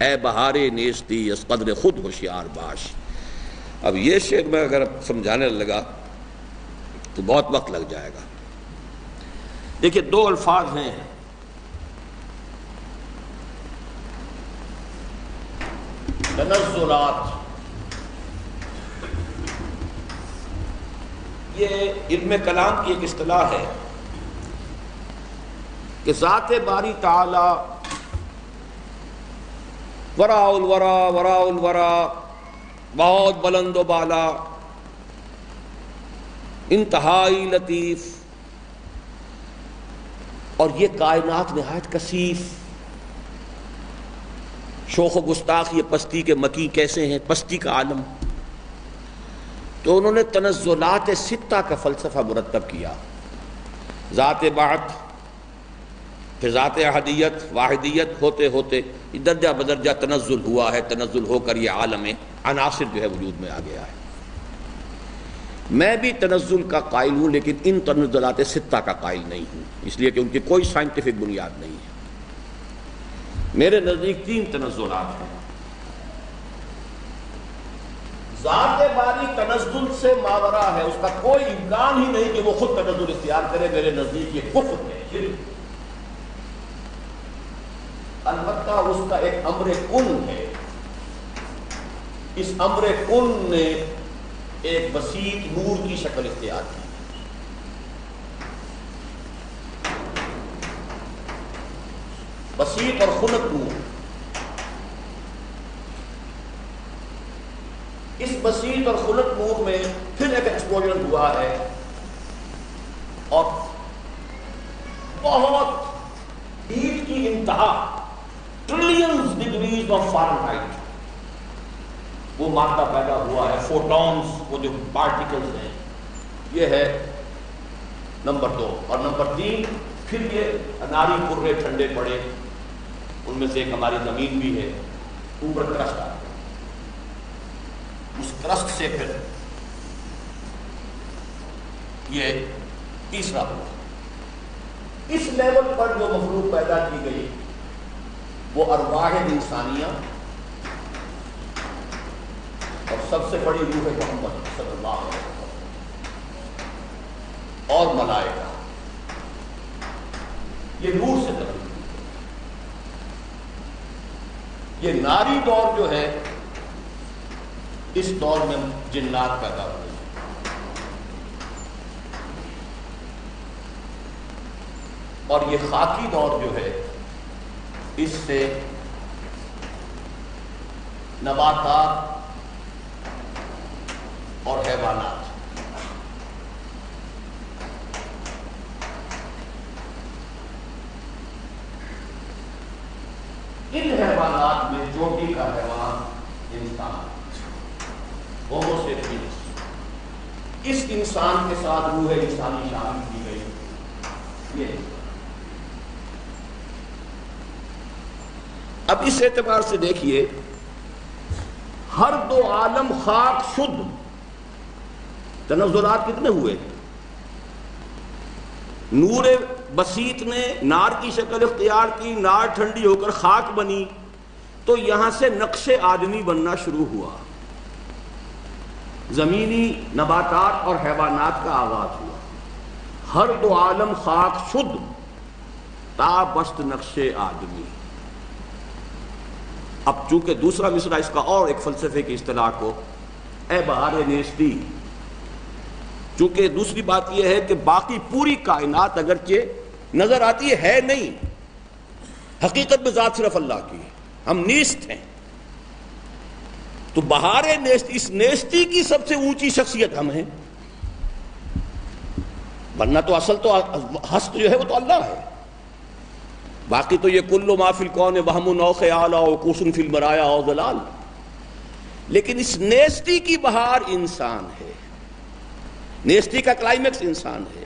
Speaker 1: اے بہار نیستی اس قدر خود ہوشیار باش۔ اب یہ شعر میں اگر سمجھانے لگا تو بہت وقت لگ جائے گا۔ دیکھیے دو الفاظ ہیں، تنزلات، یہ علم کلام کی ایک اصطلاح ہے کہ ذات باری تعالی وراء الورا وراء الورا، بہت بلند و بالا، انتہائی لطیف، اور یہ کائنات نہایت کثیف، شوخ و گستاخ، یہ پستی کے مکی کیسے ہیں، پستی کا عالم۔ تو انہوں نے تنزلات ستہ کا فلسفہ مرتب کیا، ذات بعث، پھر ذات احدیت واحدیت ہوتے ہوتے درجہ بدرجہ تنزل ہوا ہے، تنزل ہو کر یہ عالم عناصر جو ہے وجود میں آ گیا ہے۔ میں بھی تنزل کا قائل ہوں، لیکن ان تنزلات ستہ کا قائل نہیں ہوں، اس لیے کہ ان کی کوئی سائنٹیفک بنیاد نہیں ہے۔ میرے نزدیک تین تنزلات ہیں۔ ذات باری تنزل سے ماورا ہے، اس کا کوئی امکان ہی نہیں کہ وہ خود تنزل اختیار کرے، میرے نزدیک یہ کفر ہے، شرک۔ البتہ اس کا ایک امر کن ہے، اس امر کن نے ایک بسیط نور کی شکل اختیار کی۔ بسیط اور خنک نور، اس بسیط اور خنک نور میں پھر ایک ایکسپلوژن ہوا ہے، اور بہت ہیٹ کی انتہا، ٹریلینز ڈگریز آف فارنہائٹ، وہ مادہ پیدا ہوا ہے، فوٹونز، وہ جو پارٹیکلز ہیں۔ یہ ہے نمبر 2۔ اور نمبر 3، پھر یہ اناری کرے ٹھنڈے پڑے، ان میں سے ایک ہماری زمین بھی ہے، اوپر کرسٹ آ گیا، اس کرسٹ سے پھر یہ تیسرا ہوا۔ اس لیول پر جو مخلوق پیدا کی گئی وہ ارواح انسانیہ، اور سب سے بڑی روح محمد صلی اللہ علیہ وسلم، اور ملائکہ، یہ نور سے تبدیل۔ یہ ناری دور جو ہے، اس دور میں جنات پیدا ہوئے، اور یہ خاکی دور جو ہے، اس سے نباتات اور حیوانات۔ ان حیوانات میں چوٹی کا حیوان انسان، ہومو سیپینس، اس انسان کے ساتھ روح انسانی شامل کی گئی۔ یہ اب اس اعتبار سے دیکھیے، ہر دو عالم خاک شد، تنزلات کتنے ہوئے؟ نور بسیط نے نار کی شکل اختیار کی، نار ٹھنڈی ہو کر خاک بنی، تو یہاں سے نقش آدمی بننا شروع ہوا، زمینی نباتات اور حیوانات کا آغاز ہوا۔ ہر دو عالم خاک شد تا بست نقش آدمی۔ اب چونکہ دوسرا مصرع اس کا اور ایک فلسفے کی اصطلاح کو، اے بہار نیستی، چونکہ دوسری بات یہ ہے کہ باقی پوری کائنات اگرچہ نظر آتی ہے نہیں، حقیقت میں ذات صرف اللہ کی ہے، ہم نیست ہیں، تو بہار نیستی، اس نیستی کی سب سے اونچی شخصیت ہم ہیں، ورنہ تو اصل تو ہست جو ہے وہ تو اللہ ہے، باقی تو یہ کل ما فی الکون وہم او خیال او کوس فی البرایا او ضلال، لیکن اس نیستی کی بہار انسان ہے، نیستی کا کلائمیکس انسان ہے۔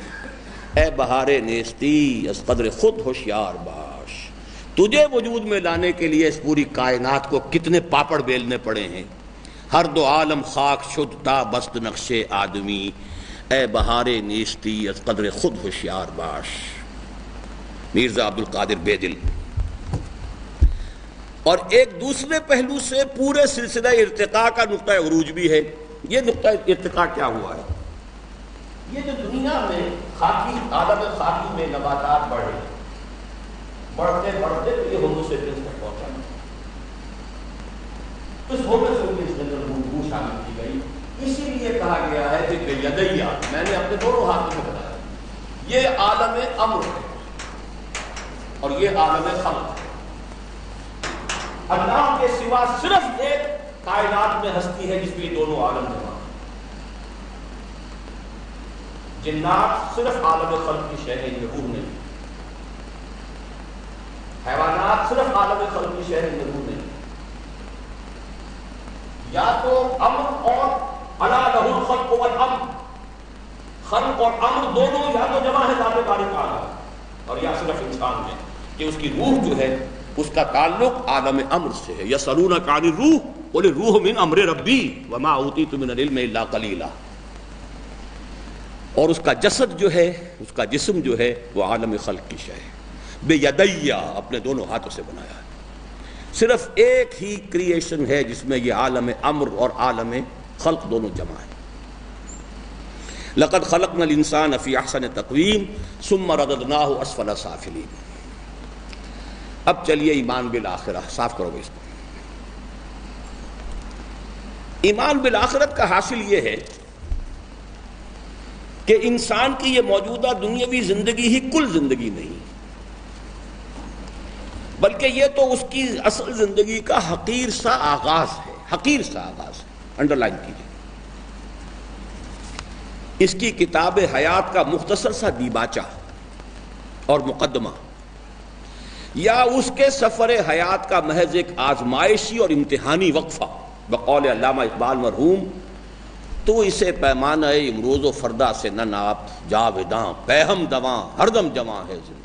Speaker 1: اے بہار نیستی از قدر خود ہوشیار باش، تجھے وجود میں لانے کے لیے اس پوری کائنات کو کتنے پاپڑ بیلنے پڑے ہیں، ہر دو عالم خاک شد تا بست نقش آدمی، اے بہار نیستی از قدر خود ہوشیار باش۔ میرزا عبد القادر بیدل۔ اور ایک دوسرے پہلو سے پورے سلسلہ ارتقاء کا نقطہ عروج بھی ہے۔ یہ نقطہ ارتقاء کیا ہوا ہے؟ یہ جو دنیا میں خاکی عالم خاکی میں نباتات بڑھے، بڑھتے بڑھتے تو یہ ہومو سیپینس تک پہنچا، اس ہومو سیپینس کے اندر گفتگو شامل کی گئی۔ اسی لیے کہا گیا ہے کہ بیدیہ، میں نے اپنے دونوں ہاتھوں میں بتایا، یہ عالم امر ہے اور یہ عالم خلق ہے۔ اللہ کے سوا صرف ایک کائنات میں ہستی ہے جس میں یہ دونوں عالم جمع ہیں۔ جنات صرف عالم خلق کی شے ہیں، ان میں روح نہیں۔ حیوانات صرف عالم خلق کی شے ہیں، ان میں روح نہیں۔ یا تو امر اور الا لہ الخلق والامر، خلق اور امر دونوں یا تو جمع ہے ذات باری تعالیٰ، اور یا صرف انسان میں کہ اس کی روح جو ہے اس کا تعلق عالم امر سے ہے۔ یسألونک عن الروح قل الروح من امر ربی وما اوتیتم من العلم الا قلیلا۔ اور اس کا جسد جو ہے، اس کا جسم جو ہے وہ عالم خلق کی شے ہے۔ بیدیہ، اپنے دونوں ہاتھوں سے بنایا ہے۔ صرف ایک ہی کریشن ہے جس میں یہ عالم امر اور عالم خلق دونوں جمع ہیں۔ لقد خلقنا الانسان فی احسن تقویم ثم رددناہ اسفل سافلین۔ اب چلیے ایمان بالآخرہ، صاف کرو گے اس کو۔ ایمان بالآخرت کا حاصل یہ ہے کہ انسان کی یہ موجودہ دنیاوی زندگی ہی کل زندگی نہیں، بلکہ یہ تو اس کی اصل زندگی کا حقیر سا آغاز ہے، حقیر سا آغاز ہے۔ انڈر لائن کیجیے، اس کی کتاب حیات کا مختصر سا دیباچہ اور مقدمہ، یا اس کے سفر حیات کا محض ایک آزمائشی اور امتحانی وقفہ، بقول علامہ اقبال مرحوم، تو اسے پیمانہ امروز و فردا سے نہ ناپ، جاوداں پیہم دواں ہر دم جواں ہے زندگی۔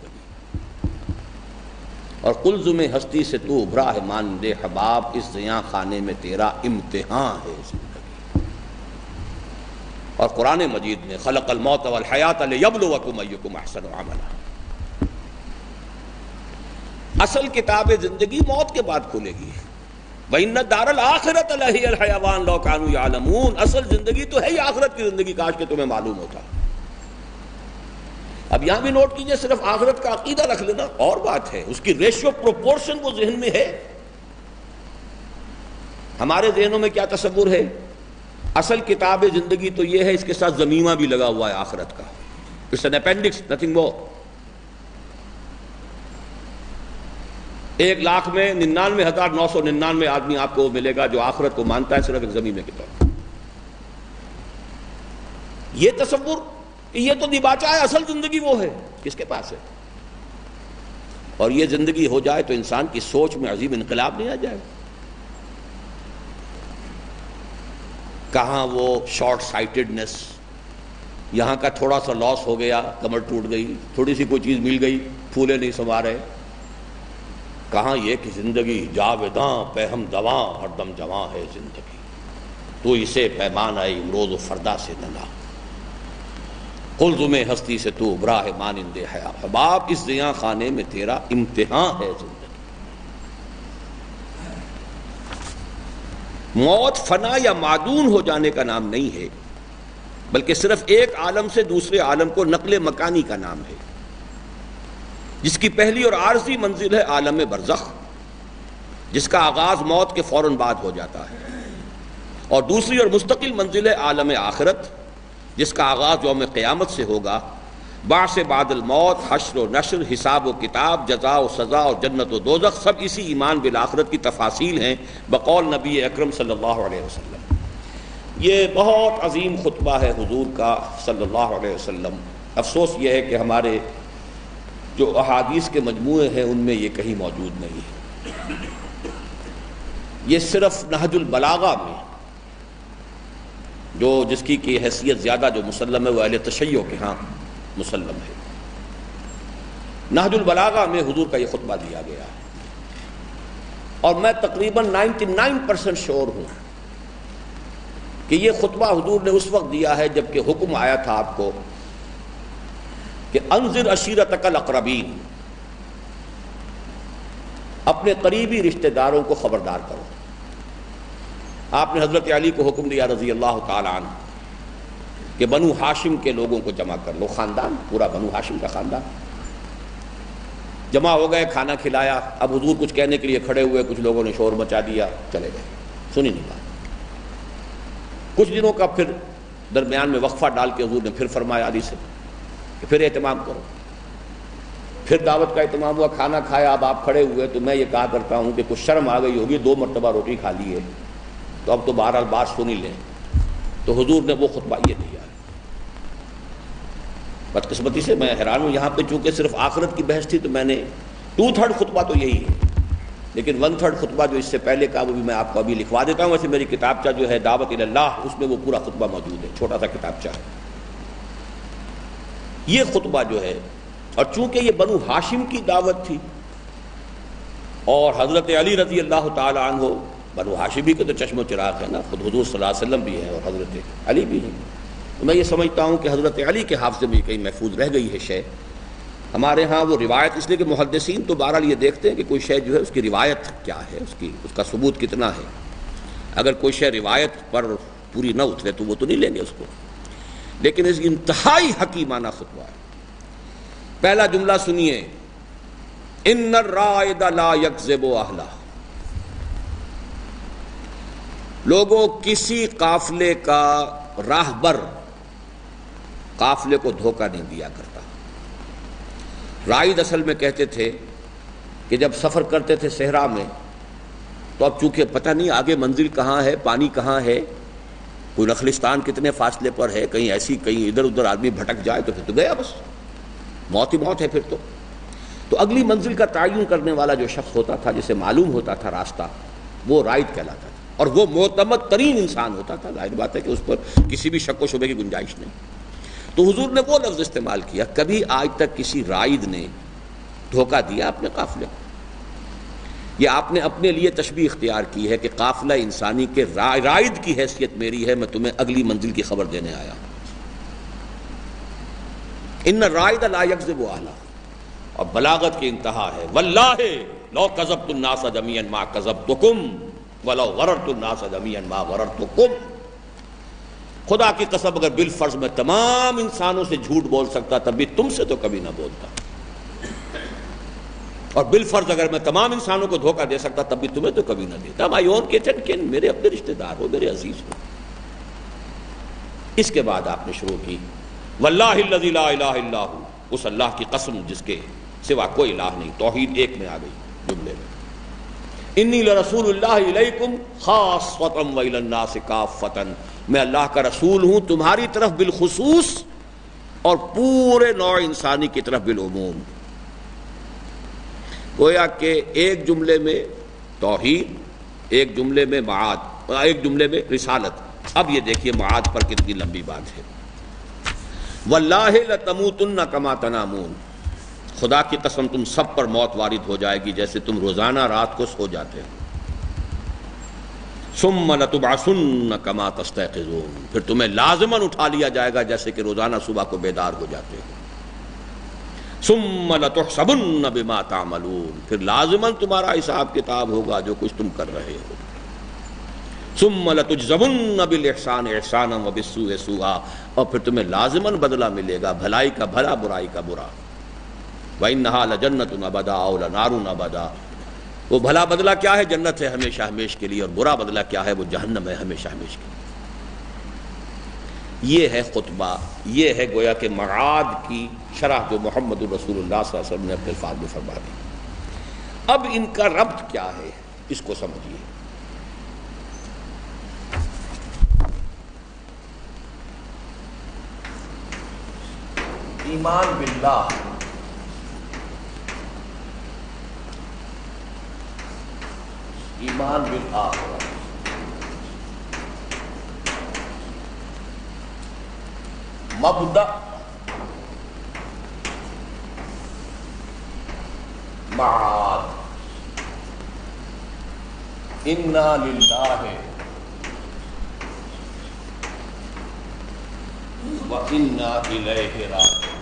Speaker 1: اور قلزم ہستی سے تو ابھرا ہے مانند حباب، اس زیاں خانے میں تیرا امتحان ہے زندگی۔ اور قرآن مجید میں خلق الموت والحیات لیبلوکم ایکم احسن عملا۔ اصل کتاب زندگی موت کے بعد کھلے گی۔ وَإِنَّ الدَّارَ الْآخِرَةَ لَهِيَ الْحَيَوَانُ لَوْ كَانُوا يَعْلَمُونَ۔ اصل زندگی تو ہے ہی آخرت کی زندگی، کاش کہ تمہیں معلوم ہوتا۔ اب یہاں بھی نوٹ کیجئے، صرف آخرت کا عقیدہ رکھ لینا اور بات ہے، اس کی ریشیو پروپورشن وہ ذہن میں ہے۔ ہمارے ذہنوں میں کیا تصور ہے؟ اصل کتاب زندگی تو یہ ہے، اس کے ساتھ ضمیمہ بھی لگا ہوا ہے آخرت کا، it's an appendix, nothing more. 1,00,000 میں 99,999 آدمی آپ کو ملے گا جو آخرت کو مانتا ہے صرف ایک ضمیمے کے طور پر۔ یہ تصور، یہ تو دیباچہ ہے، اصل زندگی وہ ہے، کس کے پاس ہے؟ اور یہ زندگی ہو جائے تو انسان کی سوچ میں عظیم انقلاب نہیں آ جائے؟ کہاں وہ شارٹ سائٹڈنس، یہاں کا تھوڑا سا لاس ہو گیا، کمر ٹوٹ گئی، تھوڑی سی کوئی چیز مل گئی، پھولے نہیں سما رہے۔ کہاں یہ کہ زندگی جاوداں پیہم دواں ہر دم جواں ہے زندگی، تو اسے پیمانہ امروز و فردا سے نہ ناپ، قلزم ہستی سے تو ابھرا ہے مانند حباب، اس زیاں خانے میں تیرا امتحان ہے زندگی۔ موت فنا یا معدون ہو جانے کا نام نہیں ہے، بلکہ صرف ایک عالم سے دوسرے عالم کو نقل مکانی کا نام ہے، جس کی پہلی اور عارضی منزل ہے عالم برزخ، جس کا آغاز موت کے فوراً بعد ہو جاتا ہے، اور دوسری اور مستقل منزل ہے عالم آخرت، جس کا آغاز یوم قیامت سے ہوگا۔ بعث بعد الموت، حشر و نشر، حساب و کتاب، جزا و سزا اور جنت و دوزخ، سب اسی ایمان بالآخرت کی تفاصیل ہیں بقول نبی اکرم صلی اللہ علیہ وسلم۔ یہ بہت عظیم خطبہ ہے حضور کا صلی اللہ علیہ وسلم۔ افسوس یہ ہے کہ ہمارے جو احادیث کے مجموعے ہیں ان میں یہ کہیں موجود نہیں ہے، یہ صرف نہج البلاغہ میں، جو جس کی حیثیت زیادہ جو مسلم ہے وہ اہل تشیع کے ہاں مسلم ہے، نہج البلاغہ میں حضور کا یہ خطبہ دیا گیا ہے، اور میں تقریباً 99% شور ہوں کہ یہ خطبہ حضور نے اس وقت دیا ہے جب کہ حکم آیا تھا آپ کو کہ انذر عشیرتک الاقربین، اپنے قریبی رشتہ داروں کو خبردار کرو۔ آپ نے حضرت علی کو حکم دیا رضی اللہ تعالی عنہ کہ بنو ہاشم کے لوگوں کو جمع کر لو، خاندان پورا بنو ہاشم کا خاندان جمع ہو گئے، کھانا کھلایا۔ اب حضور کچھ کہنے کے لیے کھڑے ہوئے، کچھ لوگوں نے شور مچا دیا، چلے گئے، سنی نہیں بات۔ کچھ دنوں کا پھر درمیان میں وقفہ ڈال کے حضور نے پھر فرمایا علی سے کہ پھر اہتمام کرو۔ پھر دعوت کا اہتمام ہوا، کھانا کھایا، اب آپ کھڑے ہوئے تو میں یہ کہا کرتا ہوں کہ کچھ شرم آ گئی ہوگی، 2 مرتبہ روٹی کھا لی ہے تو اب تو بہرحال بات سن ہی لیں۔ تو حضور نے وہ خطبہ یہ دیا۔ بدقسمتی سے میں حیران ہوں، یہاں پہ چونکہ صرف آخرت کی بحث تھی تو میں نے 2/3 خطبہ تو یہی ہے، لیکن 1/3 خطبہ جو اس سے پہلے کا وہ بھی میں آپ کو ابھی لکھوا دیتا ہوں۔ ویسے میری کتابچہ جو ہے دعوت الی اللہ، اس میں وہ پورا خطبہ موجود ہے، چھوٹا سا کتابچہ ہے۔ یہ خطبہ جو ہے، اور چونکہ یہ بنو ہاشم کی دعوت تھی اور حضرت علی رضی اللہ تعالی عنہ بنو ہاشمی کے تو چشم و چراغ ہے نا، خود حضور صلی اللہ علیہ وسلم بھی ہیں اور حضرت علی بھی ہیں، تو میں یہ سمجھتا ہوں کہ حضرت علی کے حافظے میں کہیں محفوظ رہ گئی ہے شے۔ ہمارے ہاں وہ روایت، اس لیے کہ محدثین تو بہرحال یہ دیکھتے ہیں کہ کوئی شے جو ہے اس کی روایت کیا ہے، اس کا ثبوت کتنا ہے۔ اگر کوئی شے روایت پر پوری نہ اترے تو وہ تو نہیں لیں گے اس کو، لیکن اس انتہائی حکیمانہ خطبہ ہے۔ پہلا جملہ سنیے، ان الرائد لا یکذب اہلہ، لوگوں کسی قافلے کا راہبر قافلے کو دھوکہ نہیں دیا کرتا۔ رائد اصل میں کہتے تھے کہ جب سفر کرتے تھے صحرا میں تو اب چونکہ پتہ نہیں آگے منزل کہاں ہے، پانی کہاں ہے، کوئی نخلستان کتنے فاصلے پر ہے، کہیں ایسی کہیں ادھر ادھر آدمی بھٹک جائے تو پھر تو گیا، بس موت ہی موت ہے پھر تو اگلی منزل کا تعین کرنے والا جو شخص ہوتا تھا، جسے معلوم ہوتا تھا راستہ، وہ رائد کہلاتا تھا، اور وہ معتمد ترین انسان ہوتا تھا۔ ظاہر بات ہے کہ اس پر کسی بھی شک و شبے کی گنجائش نہیں۔ تو حضور نے وہ لفظ استعمال کیا، کبھی آج تک کسی رائد نے دھوکہ دیا اپنے قافلے کو؟ یہ آپ نے اپنے لیے تشبیہ اختیار کی ہے کہ قافلہ انسانی کے رائد کی حیثیت میری ہے، میں تمہیں اگلی منزل کی خبر دینے آیا ہوں۔ ان الرائد لا یکذب اہلہ، اور بلاغت کی انتہا ہے، واللہ لو کذبت الناس جميعا ما کذبتکم ولو غررت الناس جميعا ما غررتکم، خدا کی قسم اگر بالفرض میں تمام انسانوں سے جھوٹ بول سکتا تب بھی تم سے تو کبھی نہ بولتا، اور بالفرض اگر میں تمام انسانوں کو دھوکہ دے سکتا تب بھی تمہیں تو کبھی نہ دیتا۔ مائی اون کٹ اینڈ کن، میرے اپنے رشتہ دار ہو، میرے عزیز ہو۔ اس کے بعد آپ نے شروع کی، واللہ الذی لا الہ الا ہو، اس اللہ کی قسم جس کے سوا کوئی الہ نہیں، توحید ایک میں آ گئی جملے میں۔ انی لرسول اللہ الیکم خاصۃ والی الناس کافۃ، میں اللہ کا رسول ہوں تمہاری طرف بالخصوص اور پورے نوع انسانی کی طرف بالعموم۔ گویا کہ ایک جملے میں توحید، ایک جملے میں معاد، ایک جملے میں رسالت۔ اب یہ دیکھیے معاد پر کتنی لمبی بات ہے۔ واللہ لتموتن کما تنامون، خدا کی قسم تم سب پر موت وارد ہو جائے گی جیسے تم روزانہ رات کو سو جاتے ہو۔ ثم لتبعثن کما تستيقظون، پھر تمہیں لازماً اٹھا لیا جائے گا جیسے کہ روزانہ صبح کو بیدار ہو جاتے ہو۔ ثم لتحسبن بما تعملون، پھر لازماً تمہارا حساب کتاب ہوگا جو کچھ تم کر رہے ہو۔ ثم لتجزون بالاحسان احسانا وبالسوء سوءا، اور پھر تمہیں لازماً بدلہ ملے گا، بھلائی کا بھلا برائی کا برا۔ وَإِنَّهَا لَجَنَّةٌ أَبَدًا أَوْ لَنَارٌ أَبَدًا، وہ بھلا بدلہ کیا ہے؟ جنت ہے ہمیشہ ہمیش کے لیے، اور برا بدلہ کیا ہے؟ وہ جہنم ہے ہمیشہ ہمیش کے لیے۔ یہ ہے خطبہ، یہ ہے گویا کہ معاد کی شرح جو محمد الرسول اللہ صلی اللہ علیہ وسلم نے اپنے الفاظ میں فرما دی۔ اب ان کا ربط کیا ہے اس کو سمجھیے۔ ایمان باللہ، ایمان بالآخرہ، مبدأ معاد، انا للہ وَإِنَّا إِلَيْهِ رَاجِعُونَ۔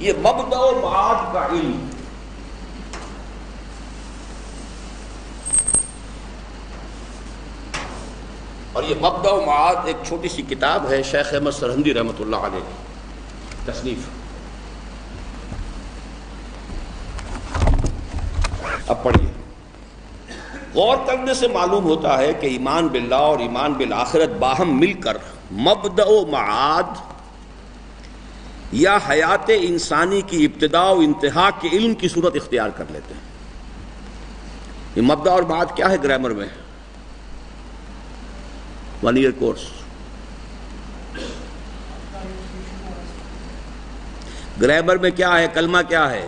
Speaker 1: یہ مبدأ و معاد کا علم اور یہ مبدأ و معاد ایک چھوٹی سی کتاب ہے، شیخ احمد سرہندی رحمۃ اللہ علیہ تصنیف۔ اب پڑھیے، غور کرنے سے معلوم ہوتا ہے کہ ایمان باللہ اور ایمان بالآخرت باہم مل کر مبدأ و معاد یا حیات انسانی کی ابتدا و انتہا کے علم کی صورت اختیار کر لیتے ہیں۔ یہ مبدأ اور معاد کیا ہے گرامر میں؟ 1 ایئر کورس۔ گرامر میں کیا ہے؟ کلمہ کیا ہے؟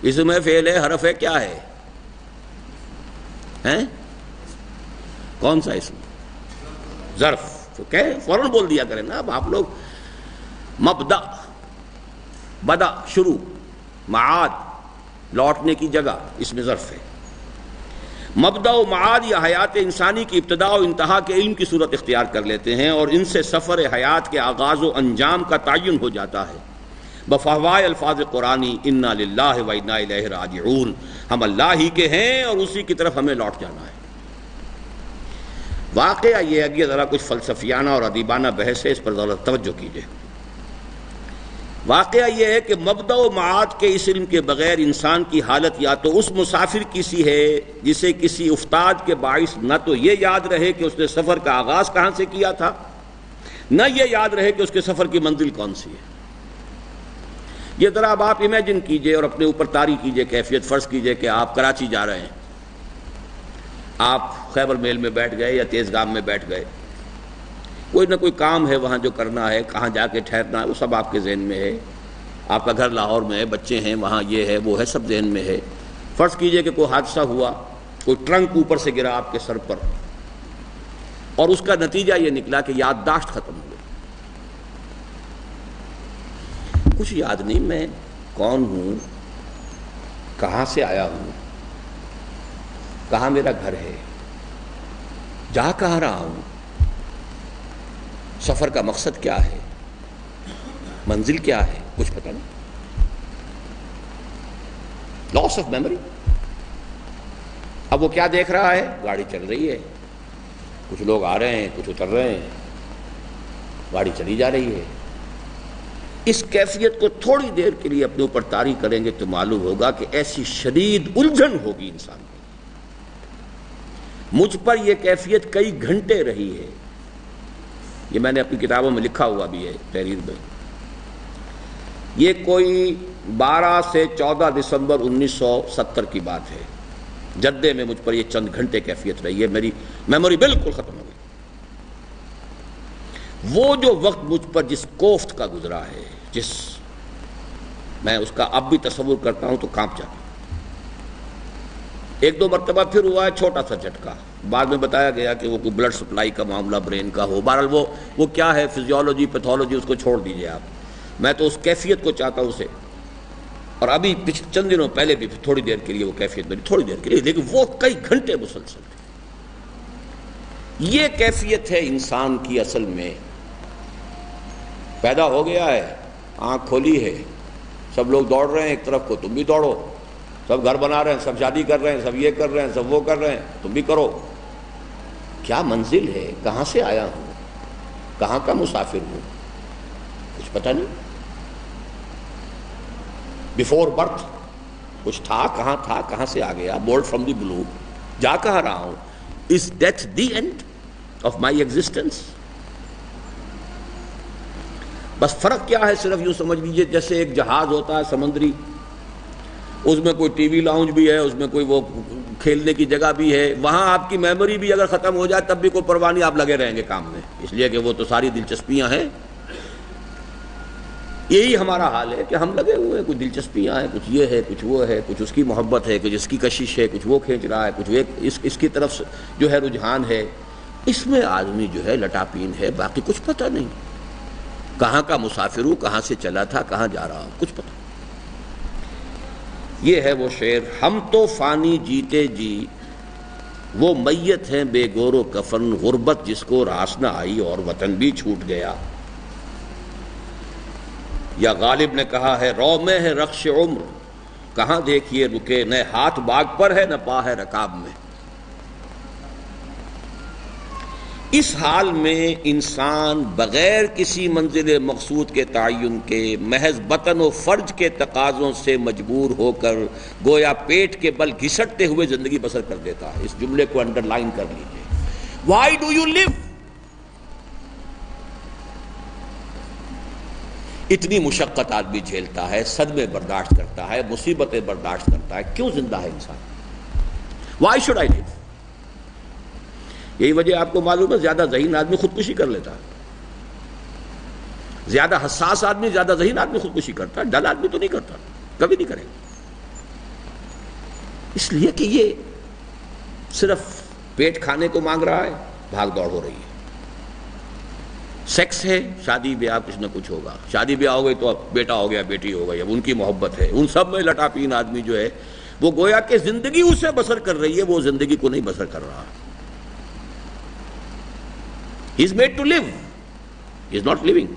Speaker 1: اسم ہے، فعل ہے، حرف ہے، کیا ہے؟ کون سا اسم؟ ظرف۔ تو کہ فوراً بول دیا کریں نا اب آپ لوگ۔ مبدأ، بدا، شروع، معاد، لوٹنے کی جگہ، اس میں ظرف ہے۔ مبدأ و معاد یا حیات انسانی کی ابتدا و انتہا کے علم کی صورت اختیار کر لیتے ہیں اور ان سے سفر حیات کے آغاز و انجام کا تعین ہو جاتا ہے بفہوائے الفاظ قرآنی انا للہ و انا الیہ راجعون، ہم اللہ ہی کے ہیں اور اسی کی طرف ہمیں لوٹ جانا ہے۔ واقعہ یہ ہے کہ ذرا کچھ فلسفیانہ اور ادیبانہ بحث ہے، اس پر ذرا توجہ کیجیے۔ واقعہ یہ ہے کہ مبدأ و معاد کے اس علم کے بغیر انسان کی حالت یا تو اس مسافر کی سی ہے جسے کسی افتاد کے باعث نہ تو یہ یاد رہے کہ اس نے سفر کا آغاز کہاں سے کیا تھا، نہ یہ یاد رہے کہ اس کے سفر کی منزل کون سی ہے۔ یہ ذرا اب آپ امیجن کیجئے اور اپنے اوپر طاری کیجئے کیفیت۔ فرض کیجئے کہ آپ کراچی جا رہے ہیں، آپ خیبر میل میں بیٹھ گئے یا تیز گام میں بیٹھ گئے، کوئی نہ کوئی کام ہے وہاں جو کرنا ہے، کہاں جا کے ٹھہرنا ہے، وہ سب آپ کے ذہن میں ہے۔ آپ کا گھر لاہور میں ہے، بچے ہیں وہاں، یہ ہے وہ ہے، سب ذہن میں ہے۔ فرض کیجئے کہ کوئی حادثہ ہوا، کوئی ٹرنک اوپر سے گرا آپ کے سر پر، اور اس کا نتیجہ یہ نکلا کہ یادداشت ختم ہو گئی، کچھ یاد نہیں میں کون ہوں، کہاں سے آیا ہوں، کہاں میرا گھر ہے، جا کہاں رہا ہوں، سفر کا مقصد کیا ہے، منزل کیا ہے، کچھ پتہ نہیں۔ لاس آف میموری۔ اب وہ کیا دیکھ رہا ہے؟ گاڑی چل رہی ہے، کچھ لوگ آ رہے ہیں، کچھ اتر رہے ہیں، گاڑی چلی جا رہی ہے۔ اس کیفیت کو تھوڑی دیر کے لیے اپنے اوپر طاری کریں گے تو معلوم ہوگا کہ ایسی شدید الجھن ہوگی انسان کی۔ مجھ پر یہ کیفیت کئی گھنٹے رہی ہے، یہ میں نے اپنی کتابوں میں لکھا ہوا بھی ہے تحریر میں۔ یہ کوئی 12 سے 14 دسمبر 1970 کی بات ہے، جدے میں مجھ پر یہ چند گھنٹے کیفیت رہی ہے، میری میموری بالکل ختم ہو گئی۔ وہ جو وقت مجھ پر جس کوفت کا گزرا ہے، میں اس کا اب بھی تصور کرتا ہوں تو کانپ جاتا ہوں۔ 1-2 مرتبہ پھر ہوا ہے چھوٹا سا جھٹکا، بعد میں بتایا گیا کہ وہ کوئی بلڈ سپلائی کا معاملہ برین کا ہو، بہرحال وہ کیا ہے، فزیولوجی پیتھولوجی، اس کو چھوڑ دیجئے آپ۔ میں تو اس کیفیت کو چاہتا ہوں اسے، اور ابھی چند دنوں پہلے بھی تھوڑی دیر کے لیے وہ کیفیت میری، تھوڑی دیر کے لیے، لیکن وہ کئی گھنٹے مسلسل تھی۔ یہ کیفیت ہے انسان کی اصل میں، پیدا ہو گیا ہے، آنکھ کھولی ہے، سب لوگ دوڑ رہے ہیں ایک طرف کو، تم بھی دوڑو، سب گھر بنا رہے ہیں، سب شادی کر رہے ہیں، سب یہ کر رہے ہیں، سب وہ کر رہے ہیں، تم بھی کرو۔ کیا منزل ہے، کہاں سے آیا ہوں، کہاں کا مسافر ہوں، کچھ پتہ نہیں۔ بیفور برتھ کچھ تھا، کہاں سے آ گیا، بورڈ فرام دی بلو، جا کہاں رہا ہوں۔ Is death the end of my existence? بس فرق کیا ہے، صرف یوں سمجھ لیجیے جیسے ایک جہاز ہوتا ہے سمندری، اس میں کوئی ٹی وی لاؤنج بھی ہے، اس میں کوئی وہ کھیلنے کی جگہ بھی ہے، وہاں آپ کی میموری بھی اگر ختم ہو جائے تب بھی کوئی پرواہ نہیں، آپ لگے رہیں گے کام میں، اس لیے کہ وہ تو ساری دلچسپیاں ہیں۔ یہی ہمارا حال ہے کہ ہم لگے ہوئے ہیں، کچھ دلچسپیاں ہیں، کچھ یہ ہے، کچھ وہ ہے، کچھ اس کی محبت ہے، کچھ اس کی کشش ہے، کچھ وہ کھینچ رہا ہے، کچھ اس کی طرف جو ہے رجحان ہے، اس میں آدمی جو ہے لٹاپین ہے، باقی کچھ پتہ نہیں، کہاں کا مسافر ہوں، کہاں سے چلا تھا، کہاں جا رہا ہوں، کچھ پتہ نہیں۔ یہ ہے وہ شعر، ہم تو فانی جیتے جی وہ میت ہیں بے گور و کفن، غربت جس کو راس نہ آئی اور وطن بھی چھوٹ گیا۔ یا غالب نے کہا ہے رو میں ہے رخش عمر، کہاں دیکھیے رکے، نہ ہاتھ باغ پر ہے نہ پا ہے رکاب میں۔ اس حال میں انسان بغیر کسی منزل مقصود کے تعین کے، محض بطن و فرج کے تقاضوں سے مجبور ہو کر گویا پیٹ کے بل گھسٹتے ہوئے زندگی بسر کر دیتا ہے۔ اس جملے کو انڈر لائن کر لیجئے، وائی ڈو یو لیو؟ اتنی مشقت آدمی جھیلتا ہے، صدمے برداشت کرتا ہے، مصیبتیں برداشت کرتا ہے، کیوں زندہ ہے انسان؟ وائی شوڈ آئی لیو؟ یہی وجہ آپ کو معلوم ہے، زیادہ ذہین آدمی خودکشی کر لیتا ہے، زیادہ حساس آدمی، زیادہ ذہین آدمی خودکشی کرتا ہے، ڈل آدمی تو نہیں کرتا، کبھی نہیں کرے گا۔ اس لیے کہ یہ صرف پیٹ کھانے کو مانگ رہا ہے، بھاگ دوڑ ہو رہی ہے۔ سیکس ہے، شادی بیاہ کچھ نہ کچھ ہوگا، شادی بیاہ ہو گئی تو اب بیٹا ہو گیا، بیٹی ہو گئی، اب ان کی محبت ہے، ان سب میں لٹا پین آدمی جو ہے وہ گویا کہ زندگی اسے بسر کر رہی ہے، وہ زندگی کو نہیں بسر کر رہا۔ He is made to live. He is not living.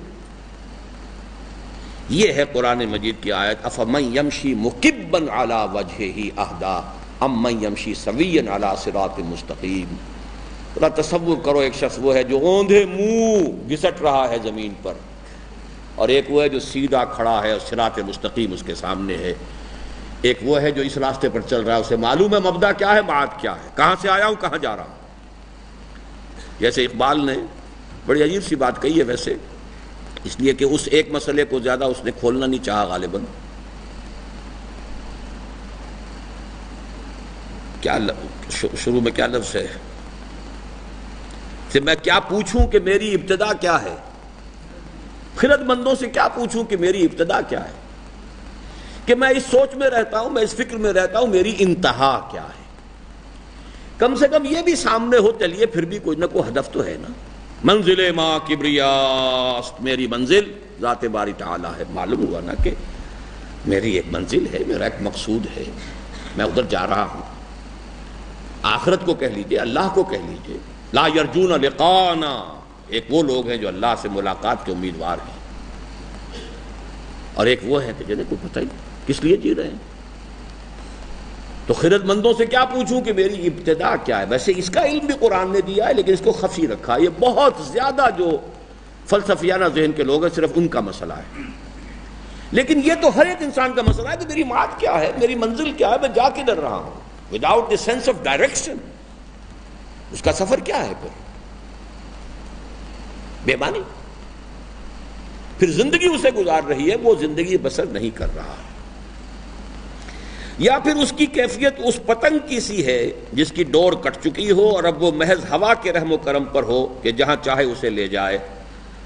Speaker 1: یہ ہے قرآن مجید کی آیت، أَفَمَنْ يَمْشِي مُكِبًّا عَلَى وَجْهِهِ أَهْدَىٰ أَمَّنْ يَمْشِي سَوِيًّا عَلَى صِرَاطٍ مُسْتَقِيمٍ۔ ذرا تصور کرو، ایک شخص وہ ہے جو اوندھے منہ گھسٹ رہا ہے زمین پر، اور ایک وہ ہے جو سیدھا کھڑا ہے اور صراط مستقیم اس کے سامنے ہے۔ ایک وہ ہے جو اس راستے پر چل رہا ہے، اسے معلوم ہے مبدا کیا ہے، معاد کیا ہے، کہاں سے آیا ہوں کہاں جا رہا ہوں۔ جیسے اقبال نے بڑی عجیب سی بات کہی ہے ویسے، اس لیے کہ اس ایک مسئلے کو زیادہ اس نے کھولنا نہیں چاہا غالباً۔ کیا شروع میں کیا لفظ ہے کہ میں کیا پوچھوں کہ میری ابتدا کیا ہے، خرد مندوں سے کیا پوچھوں کہ میری ابتدا کیا ہے، کہ میں اس سوچ میں رہتا ہوں، میں اس فکر میں رہتا ہوں میری انتہا کیا ہے۔ کم سے کم یہ بھی سامنے ہو، چلیے پھر بھی کوئی نہ کوئی ہدف تو ہے نا۔ منزل ماں کبریاست، میری منزل ذات باری تعالی ہے۔ معلوم ہوا نا کہ میری ایک منزل ہے، میرا ایک مقصود ہے، میں ادھر جا رہا ہوں۔ آخرت کو کہہ لیجئے، اللہ کو کہہ لیجئے۔ لا یرجون لقانا، ایک وہ لوگ ہیں جو اللہ سے ملاقات کے امیدوار ہیں، اور ایک وہ ہے کہ جنہیں کوئی پتہ ہی کس لیے جی رہے ہیں۔ تو خرد مندوں سے کیا پوچھوں کہ میری ابتدا کیا ہے۔ ویسے اس کا علم بھی قرآن نے دیا ہے، لیکن اس کو خفی رکھا۔ یہ بہت زیادہ جو فلسفیانہ ذہن کے لوگ ہیں صرف ان کا مسئلہ ہے، لیکن یہ تو ہر ایک انسان کا مسئلہ ہے کہ میری معاد کیا ہے، میری منزل کیا ہے، میں جا کدھر رہا ہوں۔ Without the sense of direction اس کا سفر کیا ہے؟ پھر بے معنی، پھر زندگی اسے گزار رہی ہے، وہ زندگی بسر نہیں کر رہا۔ یا پھر اس کی کیفیت اس پتنگ کی سی ہے جس کی ڈور کٹ چکی ہو اور اب وہ محض ہوا کے رحم و کرم پر ہو کہ جہاں چاہے اسے لے جائے۔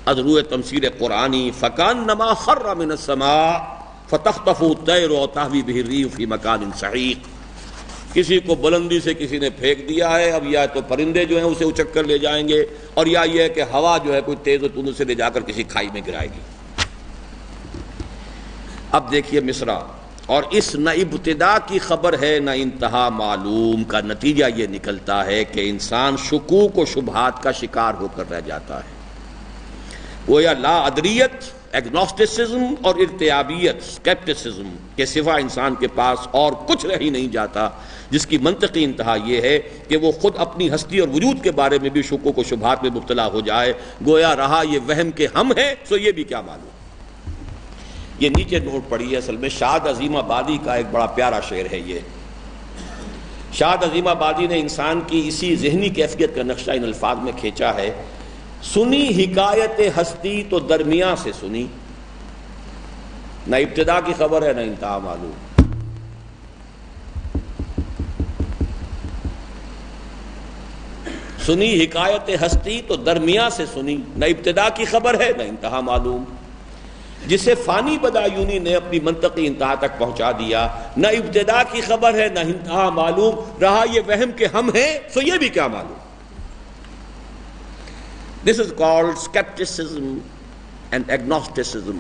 Speaker 1: از روئے تمثیل قرآنی فکانما خر من السماء فتخطفه الطیر وتهوی به الريح في مكان سحیق۔ کسی کو بلندی سے کسی نے پھینک دیا ہے، اب یا تو پرندے جو ہیں اسے اچک کر لے جائیں گے، اور یا یہ ہے کہ ہوا جو ہے کوئی تیز و تند سے لے جا کر کسی کھائی میں گرائے گی۔ اب دیکھیے مصرع، اور اس نہ ابتدا کی خبر ہے نہ انتہا معلوم کا نتیجہ یہ نکلتا ہے کہ انسان شکوک و شبہات کا شکار ہو کر رہ جاتا ہے۔ گویا لا ادریت، ایگنوسٹسزم اور ارتیابیت، اسکیپٹسزم کے سوا انسان کے پاس اور کچھ رہ ہی نہیں جاتا، جس کی منطقی انتہا یہ ہے کہ وہ خود اپنی ہستی اور وجود کے بارے میں بھی شکوک و شبہات میں مبتلا ہو جائے۔ گویا رہا یہ وہم کہ ہم ہیں سو یہ بھی کیا معلوم۔ یہ نیچے نوٹ پڑی ہے، اصل میں شاد عظیم آبادی کا ایک بڑا پیارا شعر ہے یہ۔ شاد عظیم آبادی نے انسان کی اسی ذہنی کیفیت کا نقشہ ان الفاظ میں کھینچا ہے، سنی حکایت ہستی تو درمیاں سے سنی، نہ ابتدا کی خبر ہے نہ انتہا معلوم۔ سنی حکایت ہستی تو درمیاں سے سنی، نہ ابتدا کی خبر ہے نہ انتہا معلوم۔ جسے فانی بدایونی نے اپنی منطقی انتہا تک پہنچا دیا، نہ ابتدا کی خبر ہے نہ انتہا معلوم، رہا یہ وہم کہ ہم ہیں سو یہ بھی کیا معلوم۔ This is called skepticism and agnosticism.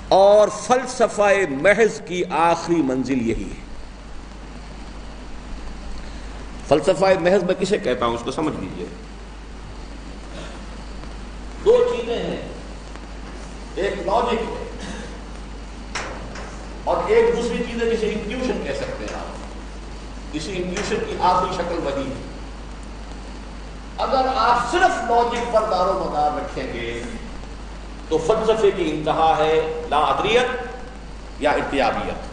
Speaker 1: اور فلسفہ محض کی آخری منزل یہی ہے. فلسفہ محض میں کسے کہتا ہوں اس کو سمجھ لیجئے. دو چیزیں ہیں، ایک لاجک ہے اور ایک دوسری چیز ہے جسے انٹیوشن کہہ سکتے ہیں آپ. اسی انٹیوشن کی آخری شکل وہی ہے. اگر آپ صرف لاجک پر دار و مدار رکھیں گے تو فلسفے کی انتہا ہے لا ادریت یا ارتیابیت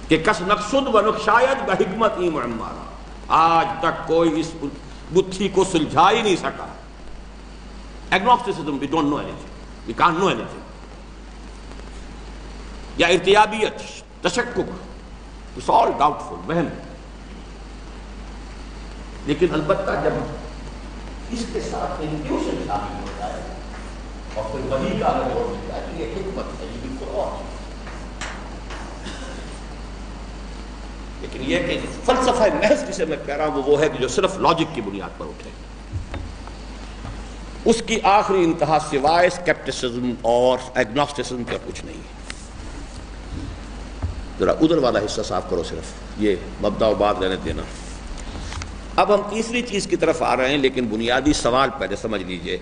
Speaker 1: کہ کس نقصد و نقشاید بہ حکمت ای معمارا. آج تک کوئی اس گتھی کو سلجھا ہی نہیں سکا. Agnosticism, we don't know anything, we can't know anything. یا ارتیابیت، تشکک، اٹس آل ڈاؤٹ فل، وہم. لیکن البتہ جب اس کے ساتھ انٹیوشن شامل ہوتا ہے اور پھر وہی کا اگر ہو سکتا ہے کہ یہ حکمت ہے، یہ بالکل اور. لیکن یہ کہ فلسفہ محض جسے میں کہہ رہا ہوں وہ ہے کہ جو صرف لاجک کی بنیاد پر اٹھے، اس کی آخری انتہا سوائے اسکیپٹسزم اور ایگنوسٹسزم کا کچھ نہیں ہے. ذرا ادھر والا حصہ صاف کرو، صرف یہ مبدا و بات رہنے دینا. اب ہم تیسری چیز کی طرف آ رہے ہیں، لیکن بنیادی سوال پہلے سمجھ لیجئے.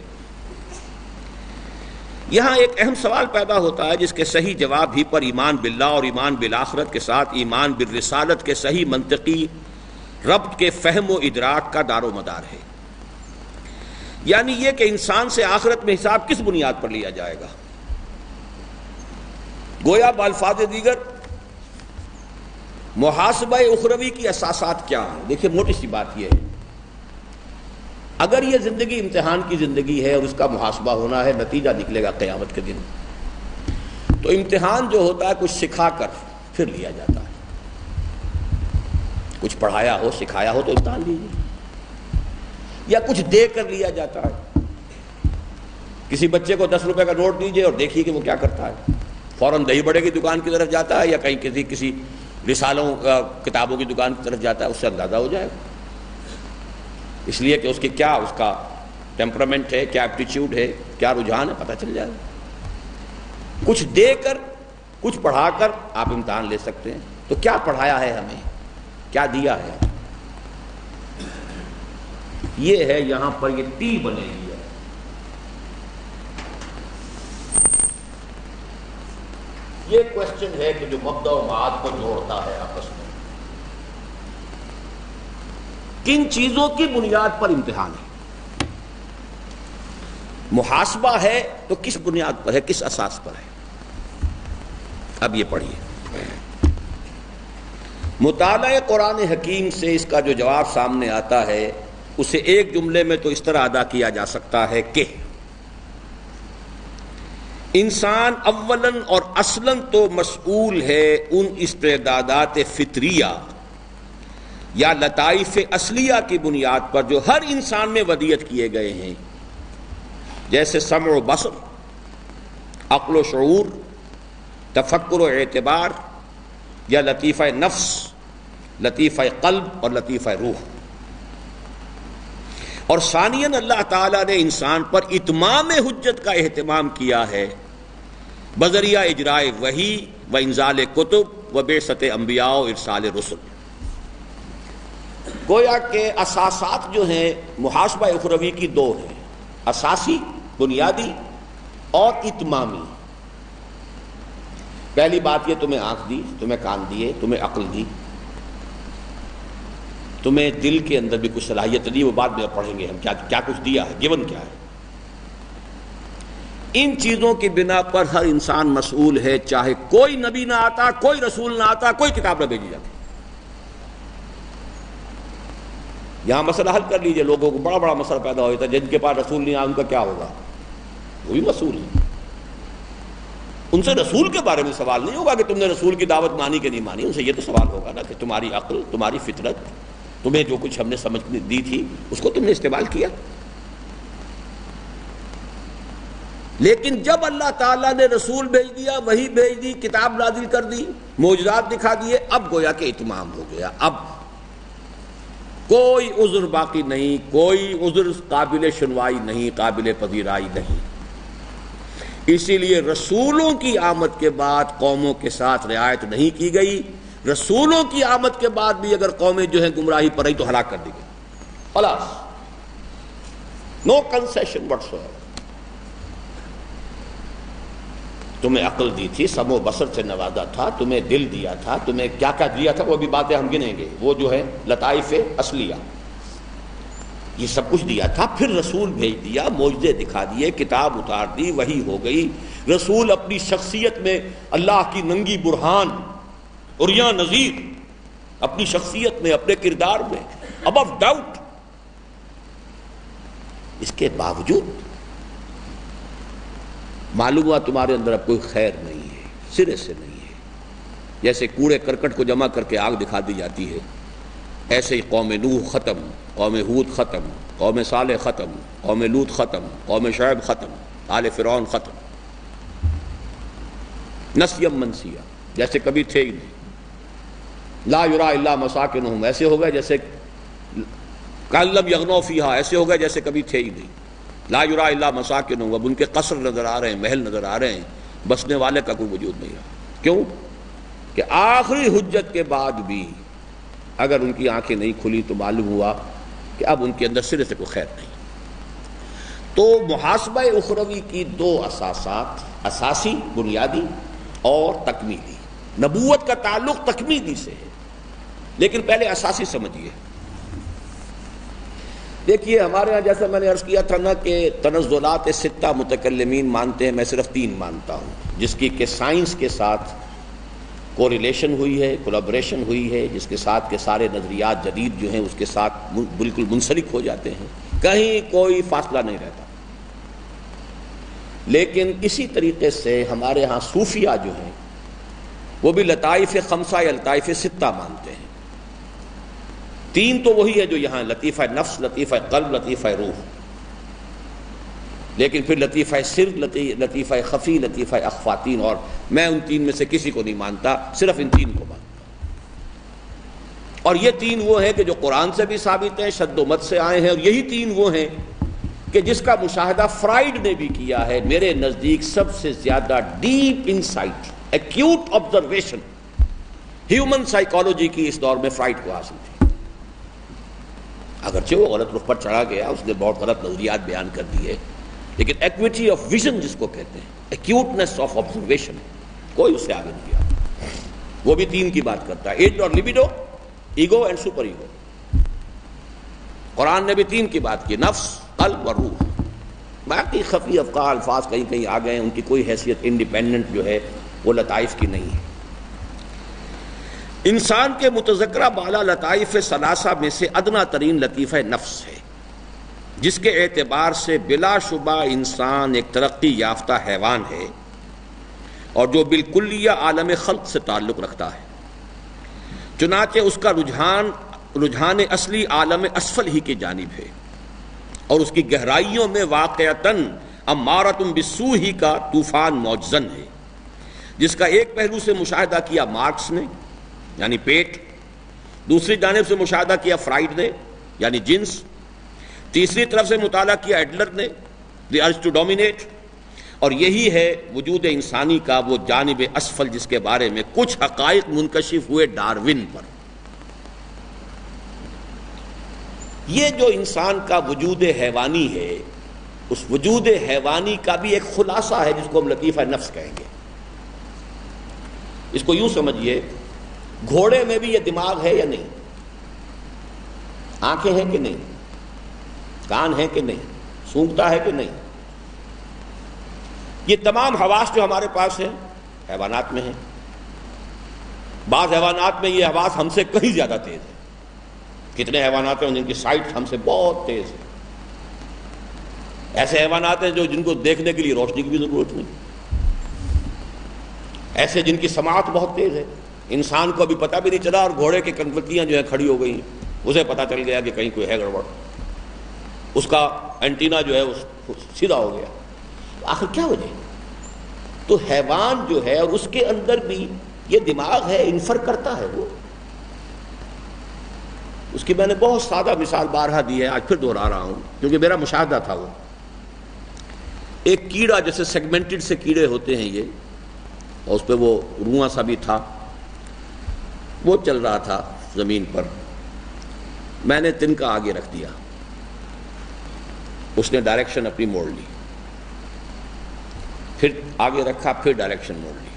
Speaker 1: یہاں ایک اہم سوال پیدا ہوتا ہے جس کے صحیح جواب ہی پر ایمان باللہ اور ایمان بالآخرت کے ساتھ ایمان بالرسالت کے صحیح منطقی ربط کے فہم و ادراک کا دار و مدار ہے. یعنی یہ کہ انسان سے آخرت میں حساب کس بنیاد پر لیا جائے گا. گویا بالفاظ دیگر محاسبہ اخروی کی اساسات کیا ہیں. دیکھیں موٹی سی بات یہ ہے، اگر یہ زندگی امتحان کی زندگی ہے اور اس کا محاسبہ ہونا ہے، نتیجہ نکلے گا قیامت کے دن، تو امتحان جو ہوتا ہے کچھ سکھا کر پھر لیا جاتا ہے. کچھ پڑھایا ہو، سکھایا ہو تو امتحان لیجیے، یا کچھ دے کر لیا جاتا ہے. کسی بچے کو 10 روپے کا نوٹ دیجیے اور دیکھیے کہ وہ کیا کرتا ہے. فوراً دہی بڑے کی دکان کی طرف جاتا ہے یا کہیں کسی رسالوں کتابوں کی دکان کی طرف جاتا ہے، اس سے اندازہ ہو جائے گا. اس لیے کہ اس کا ٹیمپرامنٹ ہے، کیا ایپٹیچیوڈ ہے، کیا رجحان ہے، پتہ چل جائے گا. کچھ دے کر، کچھ پڑھا کر آپ امتحان لے سکتے ہیں. تو کیا پڑھایا ہے ہمیں، کیا دیا ہے؟ یہ ہے یہاں پر یہ ٹی بنے گی ہے. یہ کوشچن ہے کہ جو مبدا و معاد کو جوڑتا ہے آپس میں. کن چیزوں کی بنیاد پر امتحان ہے؟ محاسبہ ہے تو کس بنیاد پر ہے، کس اساس پر ہے؟ اب یہ پڑھیے. مطالعہ قرآن حکیم سے اس کا جو جواب سامنے آتا ہے اسے ایک جملے میں تو اس طرح ادا کیا جا سکتا ہے کہ انسان اولاً اور اصلاً تو مسئول ہے ان استعدادات فطریہ یا لطائف اصلیہ کی بنیاد پر جو ہر انسان میں ودیعت کیے گئے ہیں، جیسے سمع و بصر، عقل و شعور، تفکر و اعتبار، یا لطیفہ نفس، لطیفہ قلب اور لطیفہ روح. اور ثانیاً اللہ تعالیٰ نے انسان پر اتمام حجت کا اہتمام کیا ہے بذریعہ اجرائے وحی و انزال کتب و بعثت انبیاء و ارسال رسل. گویا کہ اساسات جو ہیں محاسبہ اخروی کی دو ہیں، اساسی بنیادی اور اتمامی. پہلی بات یہ تمہیں آنکھ دی، تمہیں کان دیے، تمہیں عقل دی، تمہیں دل کے اندر بھی کچھ صلاحیت دی، وہ بعد میں پڑھیں گے ہم کیا کچھ دیا ہے، گیون کیا ہے. ان چیزوں کی بنا پر ہر انسان مسئول ہے، چاہے کوئی نبی نہ آتا، کوئی رسول نہ آتا، کوئی کتاب نہ بھیجی جاتی. یہاں مسئلہ حل کر لیجئے. لوگوں کو بڑا مسئلہ پیدا ہو جاتا ہے، جن کے پاس رسول نہیں آیا ان کا کیا ہوگا؟ وہ بھی مسئول ہے. ان سے رسول کے بارے میں سوال نہیں ہوگا کہ تم نے رسول کی دعوت مانی کہ نہیں مانی. ان سے یہ تو سوال ہوگا نا کہ تمہاری عقل، تمہاری فطرت، تمہیں جو کچھ ہم نے سمجھ دی تھی اس کو تم نے استعمال کیا. لیکن جب اللہ تعالیٰ نے رسول بھیج دیا، وحی بھیج دی، کتاب نازل کر دی، معجزات دکھا دیے، اب گویا کہ اتمام ہو گیا. اب کوئی عذر باقی نہیں، کوئی عذر قابل سنوائی نہیں، قابل پذیرائی نہیں. اسی لیے رسولوں کی آمد کے بعد قوموں کے ساتھ رعایت نہیں کی گئی. رسولوں کی آمد کے بعد بھی اگر قومیں جو ہیں گمراہی پر رہی تو ہلاک کر دی گئی. خلاص نو کنسیشن whatsoever. تمہیں عقل دی تھی، سمع و بصر سے نوازا تھا، تمہیں دل دیا تھا، تمہیں کیا کیا دیا تھا وہ بھی باتیں ہم گنیں گے، وہ جو ہے لطائف اصلیہ، یہ سب کچھ دیا تھا. پھر رسول بھیج دیا، معجزے دکھا دیے، کتاب اتار دی، وحی ہو گئی. رسول اپنی شخصیت میں اللہ کی ننگی برہان اور یا نذیر، اپنی شخصیت میں، اپنے کردار میں ابو ڈاؤٹ. اس کے باوجود معلوم ہوا تمہارے اندر اب کوئی خیر نہیں ہے، سرے سے نہیں ہے. جیسے کوڑے کرکٹ کو جمع کر کے آگ دکھا دی جاتی ہے، ایسے ہی قوم نوح ختم، قوم ہود ختم، قوم صالح ختم، قوم لوط ختم، قوم شعیب ختم، آل فرعون ختم. نسیم منسیہ، جیسے کبھی تھے ہی نہیں. لا یرا الا مساکنہم، ایسے ہو گئے جیسے کأن لم یغنوا فیہا، ایسے ہو گئے جیسے کبھی تھے ہی نہیں. لا یرا الا مساکنہم، اب ان کے قصر نظر آ رہے ہیں، محل نظر آ رہے ہیں، بسنے والے کا کوئی وجود نہیں رہا. کیوں کہ آخری حجت کے بعد بھی اگر ان کی آنکھیں نہیں کھلی تو معلوم ہوا کہ اب ان کے اندر سرے سے کوئی خیر نہیں. تو محاسبہ اخروی کی دو اساسات، اساسی بنیادی اور تکمیلی. نبوت کا تعلق تکمیلی سے ہے، لیکن پہلے اساسی سمجھیے. دیکھیے ہمارے ہاں جیسا میں نے عرض کیا تھا نا کہ تنزلات ستہ متکلمین مانتے ہیں، میں صرف 3 مانتا ہوں، جس کی کہ سائنس کے ساتھ کوریلیشن ہوئی ہے، کولابریشن ہوئی ہے، جس کے ساتھ کہ سارے نظریات جدید جو ہیں اس کے ساتھ بالکل منسلک ہو جاتے ہیں، کہیں کوئی فاصلہ نہیں رہتا. لیکن اسی طریقے سے ہمارے ہاں صوفیہ جو ہیں وہ بھی لطائف خمسہ یا لطائف ستہ مانتے ہیں. 3 تو وہی ہے جو یہاں لطیفہ نفس، لطیفہ قلب، لطیفہ روح. لیکن پھر لطیفہ سر، لطیفہ خفی، لطیفہ اخفاتین، اور میں ان 3 میں سے کسی کو نہیں مانتا، صرف ان 3 کو مانتا. اور یہ 3 وہ ہیں کہ جو قرآن سے بھی ثابت ہیں، شد و مت سے آئے ہیں، اور یہی 3 وہ ہیں کہ جس کا مشاہدہ فرائیڈ نے بھی کیا ہے. میرے نزدیک سب سے زیادہ deep insight, acute observation human psychology کی اس دور میں فرائیڈ کو حاصل تھی. اگرچہ وہ غلط رخ پر چڑھا گیا، اس نے بہت غلط نظریات بیان کر دیے، لیکن ایکویٹی آف ویژن جس کو کہتے ہیں، ایکیوٹنس آف آبزرویشن، کوئی اس سے آگے نہیں گیا. وہ بھی 3 کی بات کرتا ہے، ایج اور libido, ego and super ego. قرآن نے بھی 3 کی بات کی، نفس، قلب اور روح. باقی خفی افکار الفاظ کہیں کہیں آ گئے ہیں، ان کی کوئی حیثیت انڈیپینڈنٹ جو ہے وہ لطائف کی نہیں ہے. انسان کے متذکرہ بالا لطائف ثلاثہ میں سے ادنا ترین لطیفہ نفس ہے، جس کے اعتبار سے بلا شبہ انسان ایک ترقی یافتہ حیوان ہے اور جو بالکلیہ عالم خلق سے تعلق رکھتا ہے. چنانچہ اس کا رجحان اصلی عالم اسفل ہی کی جانب ہے، اور اس کی گہرائیوں میں واقعتاً امارۃ بالسوء ہی کا طوفان موجزن ہے، جس کا ایک پہلو سے مشاہدہ کیا مارکس نے یعنی پیٹ، دوسری جانب سے مشاہدہ کیا فرائیڈ نے یعنی جنس، تیسری طرف سے مطالعہ کیا ایڈلر نے دی ارج ٹو ڈومینیٹ، اور یہی ہے وجود انسانی کا وہ جانب اسفل جس کے بارے میں کچھ حقائق منکشف ہوئے ڈارون پر. یہ جو انسان کا وجود حیوانی ہے، اس وجود حیوانی کا بھی ایک خلاصہ ہے جس کو ہم لطیفہ نفس کہیں گے. اس کو یوں سمجھیے، گھوڑے میں بھی یہ دماغ ہے یا نہیں، آنکھیں ہیں کہ نہیں، کان ہیں کہ نہیں، سونگتا ہے کہ نہیں. یہ تمام حواس جو ہمارے پاس ہیں حیوانات میں ہیں. بعض حیوانات میں یہ حواس ہم سے کہیں زیادہ تیز ہے. کتنے حیوانات ہیں جن کی سائٹ ہم سے بہت تیز ہے. ایسے حیوانات ہیں جن کو دیکھنے کے لیے روشنی کی بھی ضرورت نہیں، ایسے جن کی سماعت بہت تیز ہے. انسان کو ابھی پتہ بھی نہیں چلا اور گھوڑے کی کنکریاں جو ہے کھڑی ہو گئی، اسے پتہ چل گیا کہ کہیں کوئی ہے گڑبڑ، اس کا اینٹینا جو ہے سیدھا ہو گیا. آخر کیا وجہ ہے؟ تو حیوان جو ہے اور اس کے اندر بھی یہ دماغ ہے، انفر کرتا ہے وہ. اس کی میں نے بہت سادہ مثال بارہا دی ہے، آج پھر دہرا رہا ہوں کیونکہ میرا مشاہدہ تھا وہ. ایک کیڑا جیسے سیگمنٹڈ سے کیڑے ہوتے ہیں یہ، اور اس پہ وہ رواں سا بھی تھا، وہ چل رہا تھا زمین پر، میں نے تنکا آگے رکھ دیا، اس نے ڈائریکشن اپنی موڑ لی، پھر آگے رکھا، پھر ڈائریکشن موڑ لی،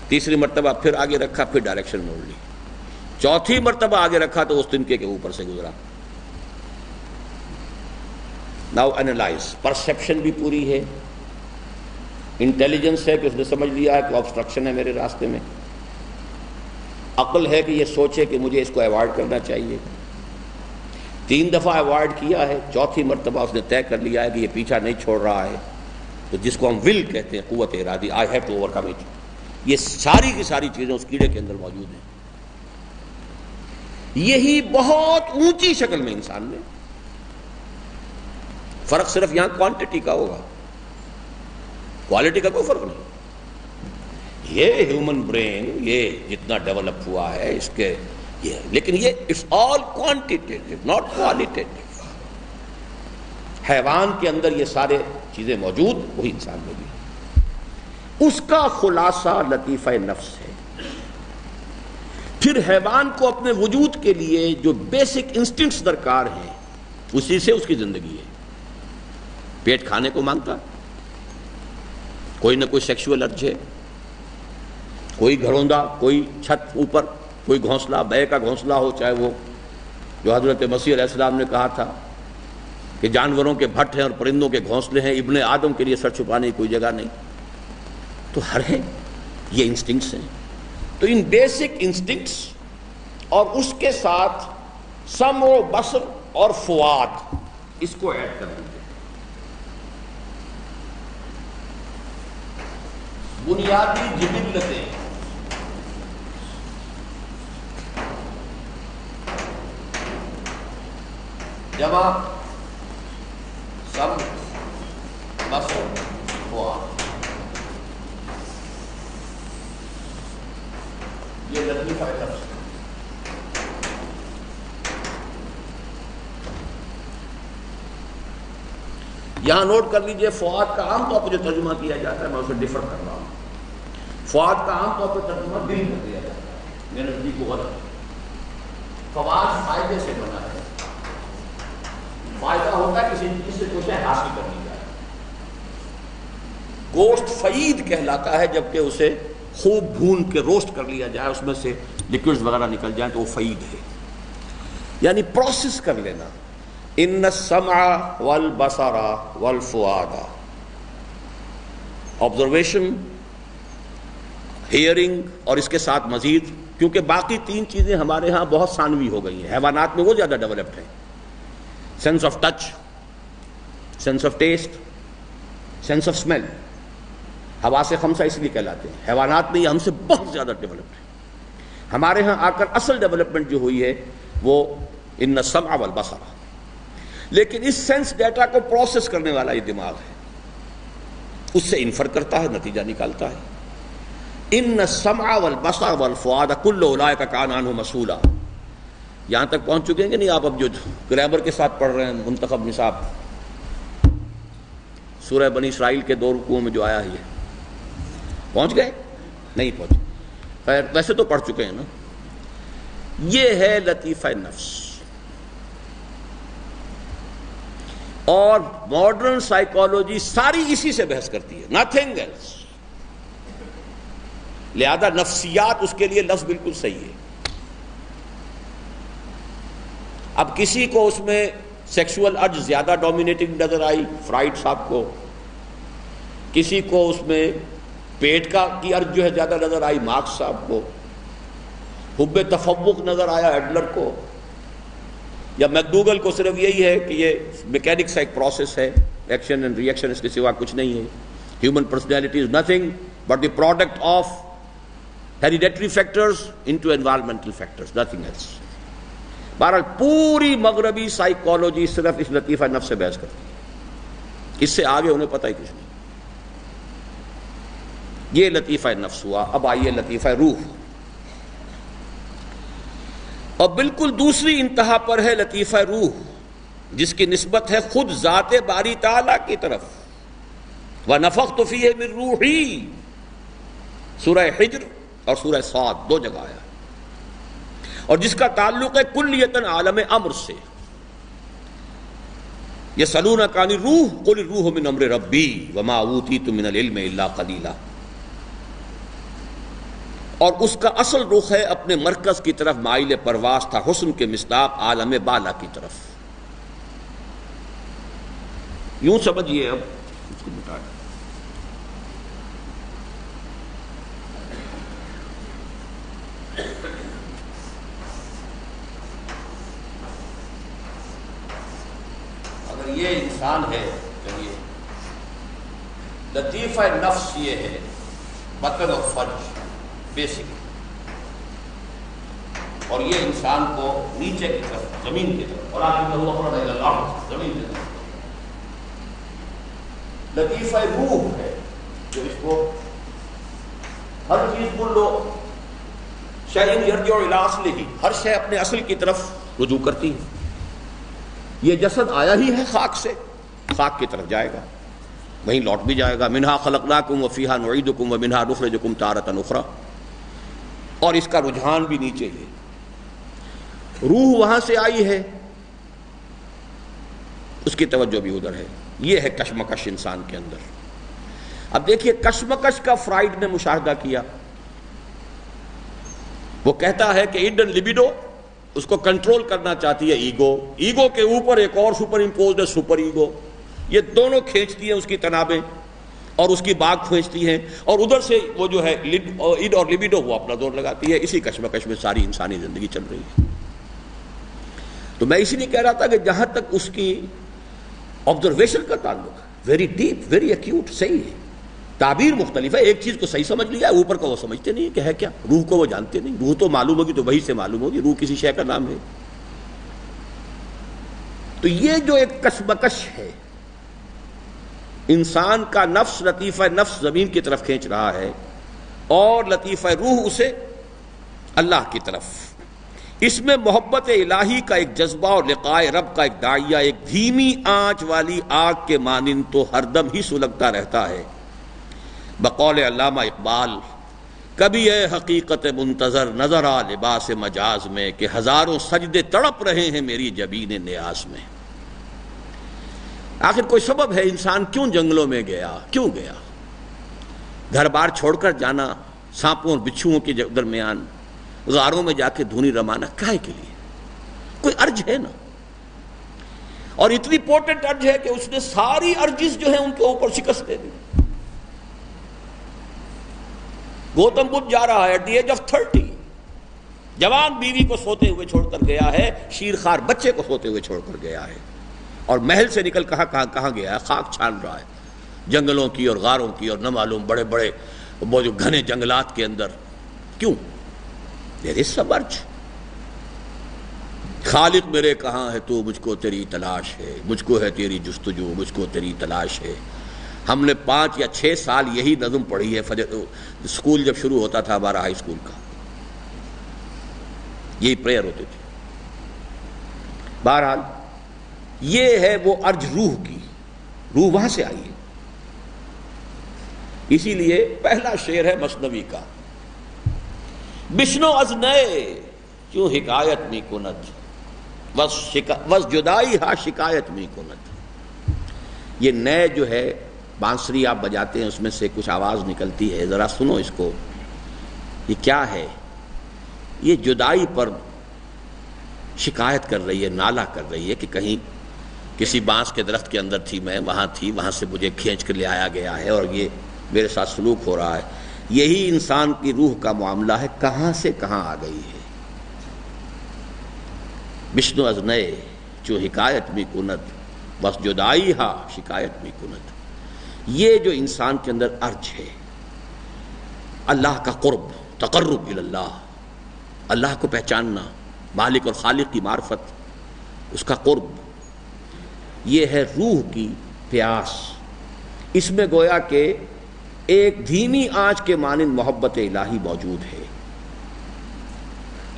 Speaker 1: تیسری مرتبہ پھر آگے رکھا، پھر ڈائریکشن موڑ لی، چوتھی مرتبہ آگے رکھا تو اس تنکے کے اوپر سے گزرا۔ ناؤ اینالائز، پرسیپشن بھی پوری ہے، انٹیلیجنس ہے کہ اس نے سمجھ لیا ہے کہ آبسٹرکشن ہے میرے راستے میں، عقل ہے کہ یہ سوچے کہ مجھے اس کو ایوائڈ کرنا چاہیے، 3 دفعہ ایوائڈ کیا ہے، چوتھی مرتبہ اس نے طے کر لیا ہے کہ یہ پیچھا نہیں چھوڑ رہا ہے، تو جس کو ہم ول کہتے ہیں، قوت ارادی، I have to overcome it, یہ ساری کی ساری چیزیں اس کیڑے کے اندر موجود ہیں۔ یہی بہت اونچی شکل میں انسان میں، فرق صرف یہاں کوانٹٹی کا ہوگا، کوالٹی کا کوئی فرق نہیں۔ یہ ہیومن برین یہ جتنا ڈیولپ ہوا ہے اس کے یہ، لیکن یہ it's all quantitative not qualitative. حیوان کے اندر یہ سارے چیزیں موجود، وہی انسان میں بھی۔ اس کا خلاصہ لطیفہ نفس ہے۔ پھر حیوان کو اپنے وجود کے لیے جو بیسک انسٹنکٹس درکار ہیں، اسی سے اس کی زندگی ہے۔ پیٹ کھانے کو مانگتا، کوئی نہ کوئی سیکشول ارج ہے، کوئی گھروندا، کوئی چھت اوپر، کوئی گھونسلہ، بے کا گھونسلہ ہو، چاہے وہ جو حضرت مسیح علیہ السلام نے کہا تھا کہ جانوروں کے بھٹ ہیں اور پرندوں کے گھونسلے ہیں، ابن آدم کے لیے سر چھپانے کی کوئی جگہ نہیں، تو ہر ہے یہ انسٹنکٹس ہیں۔ تو ان بیسک انسٹنکٹس اور اس کے ساتھ سمع و بصر اور فؤاد، اس کو ایڈ کر دیجیے۔ بنیادی جبلتیں جمع سمع بصر فؤاد، یہ لطیفہ نفس۔ یہاں نوٹ کر لیجئے، فؤاد کا عام طور پر جو ترجمہ کیا جاتا ہے، میں اسے ڈفر کر رہا ہوں، فؤاد کا عام طور پر ترجمہ دل کر دیا جاتا ہے، میرے نزدیک وہ غلط ہے۔ فؤاد فائدے سے بنا ہے، فائدہ ہوتا ہے کسی چیز سے کوئی شے حاصل کرنی جائے۔ گوشت فعید کہلاتا ہے جبکہ اسے خوب بھون کے روسٹ کر لیا جائے، اس میں سے لیکوڈز وغیرہ نکل جائیں تو وہ فعید ہے، یعنی پروسیس کر لینا۔ ان السمع والبصر والفؤاد، آبزرویشن، ہیئرنگ، اور اس کے ساتھ مزید، کیونکہ باقی 3 چیزیں ہمارے ہاں بہت ثانوی ہو گئی ہیں، حیوانات میں وہ زیادہ ڈیولپڈ ہیں۔ Sense of touch, sense of test, sense of smell, حواس خمسہ اس لیے کہلاتے ہیں۔ حیوانات میں یہ ہم سے بہت زیادہ ڈیولپڈ ہے۔ ہمارے ہاں آ کر اصل ڈیولپمنٹ جو ہوئی ہے وہ ان السمع والبصر، لیکن اس سینس ڈیٹا کو پروسیس کرنے والا یہ دماغ ہے، اس سے انفر کرتا ہے، نتیجہ نکالتا ہے۔ ان السمع والبصر والفؤاد کل اولئک کان عنہ مسئولا، یہاں تک پہنچ چکے ہیں کہ نہیں آپ؟ اب جو گرامر کے ساتھ پڑھ رہے ہیں منتخب نصاب، سورہ بنی اسرائیل کے 2 رکوعوں میں جو آیا ہے، یہ پہنچ گئے؟ نہیں پہنچے، خیر ویسے تو پڑھ چکے ہیں نا۔ یہ ہے لطیفہ نفس، اور ماڈرن سائیکالوجی ساری اسی سے بحث کرتی ہے، نتھنگ ایلس۔ لہذا نفسیات اس کے لیے لفظ بالکل صحیح ہے۔ اب کسی کو اس میں سیکشول ارج زیادہ ڈومینیٹنگ نظر آئی، فرائڈ صاحب کو، کسی کو اس میں پیٹ کی ارج جو ہے زیادہ نظر آئی، مارکس صاحب کو، حب تفوق نظر آیا ایڈلر کو، یا میکڈوگل کو صرف یہی ہے کہ یہ میکینکس کا ایک پروسیس ہے، ایکشن اینڈ ری ایکشن، اس کے سوا کچھ نہیں ہے۔ Human personality is nothing but the product of hereditary factors into environmental factors, nothing else. بہرحال پوری مغربی سائیکالوجی صرف اس لطیفہ نفس سے بحث کرتی ہے، اس سے آگے انہیں پتہ ہی کچھ نہیں۔ یہ لطیفہ نفس ہوا۔ اب آئیے لطیفہ روح، اور بالکل دوسری انتہا پر ہے لطیفہ روح، جس کی نسبت ہے خود ذات باری تعالیٰ کی طرف۔ وَنَفَخْتُ فِيهِ مِن رُوحِي، سورہ حجر اور سورہ صاد دو جگہ آیا، اور جس کا تعلق ہے کلیتاً عالم امر سے۔ یسألونک عن الروح قل الروح من امر ربی وما اوتیتم من العلم الا قلیلا، اور اس کا اصل رخ ہے اپنے مرکز کی طرف مائل پرواز تھا، حسن کے مصداق عالم بالا کی طرف۔ یوں سمجھیے، اب اس کو مٹائیں، اگر یہ انسان ہے، چلیے لطیفہ نفس یہ ہے، بطن اور فرج بیسک، اور یہ انسان کو نیچے کی طرف زمین کی طرف، اور زمین کی طرف لطیفہ روح ہے، جو اس کو ہر چیز بول لو شیء یرجع الی اصلہ، ہر شے اپنے اصل کی طرف رجوع کرتی ہے۔ یہ جسد آیا ہی ہے خاک سے، خاک کی طرف جائے گا، وہیں لوٹ بھی جائے گا۔ منہا خلقناکم وفیہا نعیدکم ومنہا نخرجکم تارۃ اخری، اور اس کا رجحان بھی نیچے ہے۔ روح وہاں سے آئی ہے، اس کی توجہ بھی ادھر ہے۔ یہ ہے کشمکش انسان کے اندر۔ اب دیکھیے کشمکش کا فرائڈ نے مشاہدہ کیا، وہ کہتا ہے کہ ایڈن لبیڈو، اس کو کنٹرول کرنا چاہتی ہے ایگو، ایگو کے اوپر ایک اور سپر امپوزڈ ہے سپر ایگو، یہ دونوں کھینچتی ہیں اس کی تنابیں اور اس کی باغ کھینچتی ہیں، اور ادھر سے وہ جو ہے ایڈ اور لبیڈو وہ اپنا زور لگاتی ہے۔ اسی کشمکش میں ساری انسانی زندگی چل رہی ہے۔ تو میں اسی لیے کہہ رہا تھا کہ جہاں تک اس کی آبزرویشن کا تعلق ہے، ویری ڈیپ ویری ایکیوٹ، صحیح ہے، تعبیر مختلف ہے۔ ایک چیز کو صحیح سمجھ لیا، اوپر کو وہ سمجھتے نہیں کہ ہے کیا، روح کو وہ جانتے نہیں، روح تو معلوم ہوگی تو وہی سے معلوم ہوگی، روح کسی شے کا نام ہے۔ تو یہ جو ایک کشمکش ہے، انسان کا نفس لطیفہ نفس زمین کی طرف کھینچ رہا ہے، اور لطیفہ روح اسے اللہ کی طرف۔ اس میں محبت الہی کا ایک جذبہ اور لقائے رب کا ایک داعیہ ایک دھیمی آنچ والی آگ کے مانند تو ہر دم ہی سلگتا رہتا ہے۔ بقول علامہ اقبال، کبھی اے حقیقت منتظر نظر آ لباس مجاز میں، کہ ہزاروں سجدے تڑپ رہے ہیں میری جبین نیاز میں۔ آخر کوئی سبب ہے انسان کیوں جنگلوں میں گیا، کیوں گیا؟ گھر بار چھوڑ کر جانا، سانپوں اور بچھوؤں کے درمیان غاروں میں جا کے دھونی رمانا، کائے کے لیے؟ کوئی ارج ہے نا، اور اتنی پورٹنٹ ارج ہے کہ اس نے ساری ارجز جو ہیں ان کے اوپر شکست دے دی۔ گوتم بدھ جا رہا ہے ایٹ دی ایج آف 30، جوان بیوی کو سوتے ہوئے چھوڑ کر گیا ہے، شیرخوار بچے کو سوتے ہوئے چھوڑ کر گیا ہے، اور محل سے نکل کہاں گیا ہے؟ خاک چھان رہا ہے، جنگلوں کی اور غاروں کی اور نہ معلوم بڑے بڑے وہ جو گھنے جنگلات کے اندر۔ کیوں؟ دیر از سم ارج۔ خالق میرے کہاں ہے تو، مجھ کو تیری تلاش ہے، مجھ کو ہے تیری جستجو، مجھ کو تیری تلاش ہے۔ ہم نے 5 یا 6 سال یہی نظم پڑھی ہے، اسکول جب شروع ہوتا تھا ہمارا ہائی اسکول کا، یہی پریئر ہوتی تھی۔ بہرحال یہ ہے وہ ارج روح کی، روح وہاں سے آئی ہے۔ اسی لیے پہلا شعر ہے مثنوی کا، بشنو از نئے کیوں حکایت می کند، وز جدائی ہا شکایت می کند۔ یہ نئے جو ہے بانسری آپ بجاتے ہیں، اس میں سے کچھ آواز نکلتی ہے، ذرا سنو اس کو، یہ کیا ہے؟ یہ جدائی پر شکایت کر رہی ہے، نالہ کر رہی ہے کہ کہیں کسی بانس کے درخت کے اندر تھی میں، وہاں تھی، وہاں سے مجھے کھینچ کر لے آیا گیا ہے، اور یہ میرے ساتھ سلوک ہو رہا ہے۔ یہی انسان کی روح کا معاملہ ہے، کہاں سے کہاں آ گئی ہے۔ بشنو از نئے جو حکایت می کند، بس جدائی ہا شکایت می کند۔ یہ جو انسان کے اندر ارج ہے، اللہ کا قرب، تقرب اللہ، اللہ کو پہچاننا، مالک اور خالق کی معرفت، اس کا قرب، یہ ہے روح کی پیاس۔ اس میں گویا کہ ایک دھیمی آنچ کے مانند محبت الہی موجود ہے،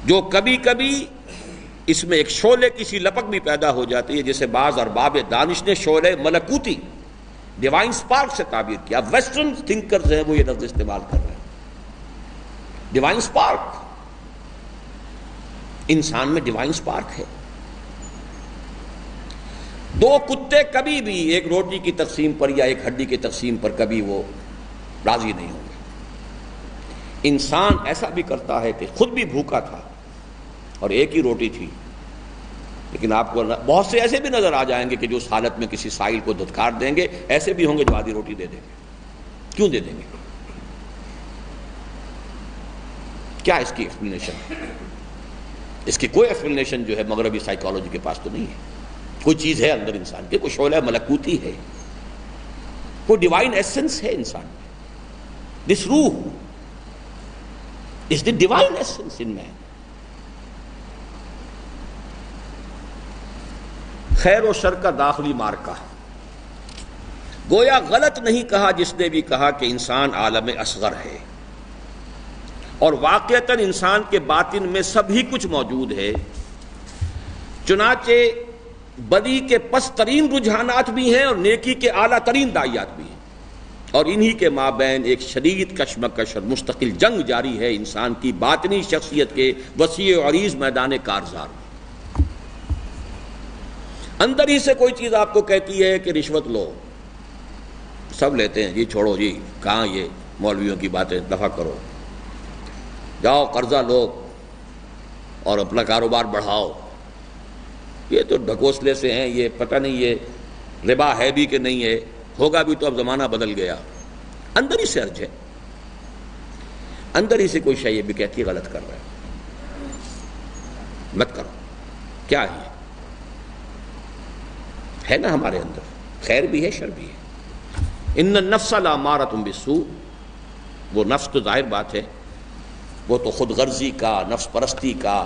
Speaker 1: جو کبھی کبھی اس میں ایک شعلے کی سی لپک بھی پیدا ہو جاتی ہے، جیسے بعض ارباب دانش نے شعلے ملکوتی ڈیوائن سپارک سے تعبیر کیا. ویسٹرن تھنکرز ہیں وہ یہ لفظ استعمال کر رہے ہیں. ڈیوائن سپارک، انسان میں ڈیوائن سپارک ہے. دو کتے کبھی بھی ایک روٹی کی تقسیم پر یا ایک ہڈی کی تقسیم پر کبھی وہ راضی نہیں ہوں گے. انسان ایسا بھی کرتا ہے کہ خود بھی بھوکا تھا اور ایک ہی روٹی تھی، لیکن آپ کو بہت سے ایسے بھی نظر آ جائیں گے کہ جو اس حالت میں کسی سائل کو دھتکار دیں گے. ایسے بھی ہوں گے جو آدھی روٹی دے دیں گے. کیوں دے دیں گے؟ کیا اس کی ایکسپلینیشن؟ اس کی کوئی ایکسپلینیشن جو ہے مغربی سائیکالوجی کے پاس تو نہیں ہے. کوئی چیز ہے اندر انسان کے، کوئی شعلہ ملکوتی ہے، کوئی ڈیوائن ایسنس ہے انسان میں. دس روح از دی ڈیوائن ایسنس ان مین. خیر و شر کا داخلی مارکا. گویا غلط نہیں کہا جس نے بھی کہا کہ انسان عالم اصغر ہے اور واقعتاً انسان کے باطن میں سبھی کچھ موجود ہے. چنانچہ بدی کے پس ترین رجحانات بھی ہیں اور نیکی کے اعلیٰ ترین داعیات بھی ہیں، اور انہی کے مابین ایک شدید کشمکش اور مستقل جنگ جاری ہے انسان کی باطنی شخصیت کے وسیع و عریض میدان کارزار میں. اندر ہی سے کوئی چیز آپ کو کہتی ہے کہ رشوت لو، سب لیتے ہیں جی، چھوڑو جی، کہاں یہ مولویوں کی باتیں، دفع کرو، جاؤ قرضہ لو اور اپنا کاروبار بڑھاؤ. یہ تو ڈھکوسلے سے ہیں، یہ پتہ نہیں یہ ربا ہے بھی کہ نہیں ہے، ہوگا بھی تو اب زمانہ بدل گیا. اندر ہی سے ارج ہے، اندر ہی سے کوئی شے یہ بھی کہتی ہے غلط کر رہا ہے، مت کرو. کیا ہے نا ہمارے اندر خیر بھی ہے شر بھی ہے. ان النفس لامارۃ بالسوء، وہ نفس تو ظاہر بات ہے، وہ تو خود غرضی کا، نفس پرستی کا،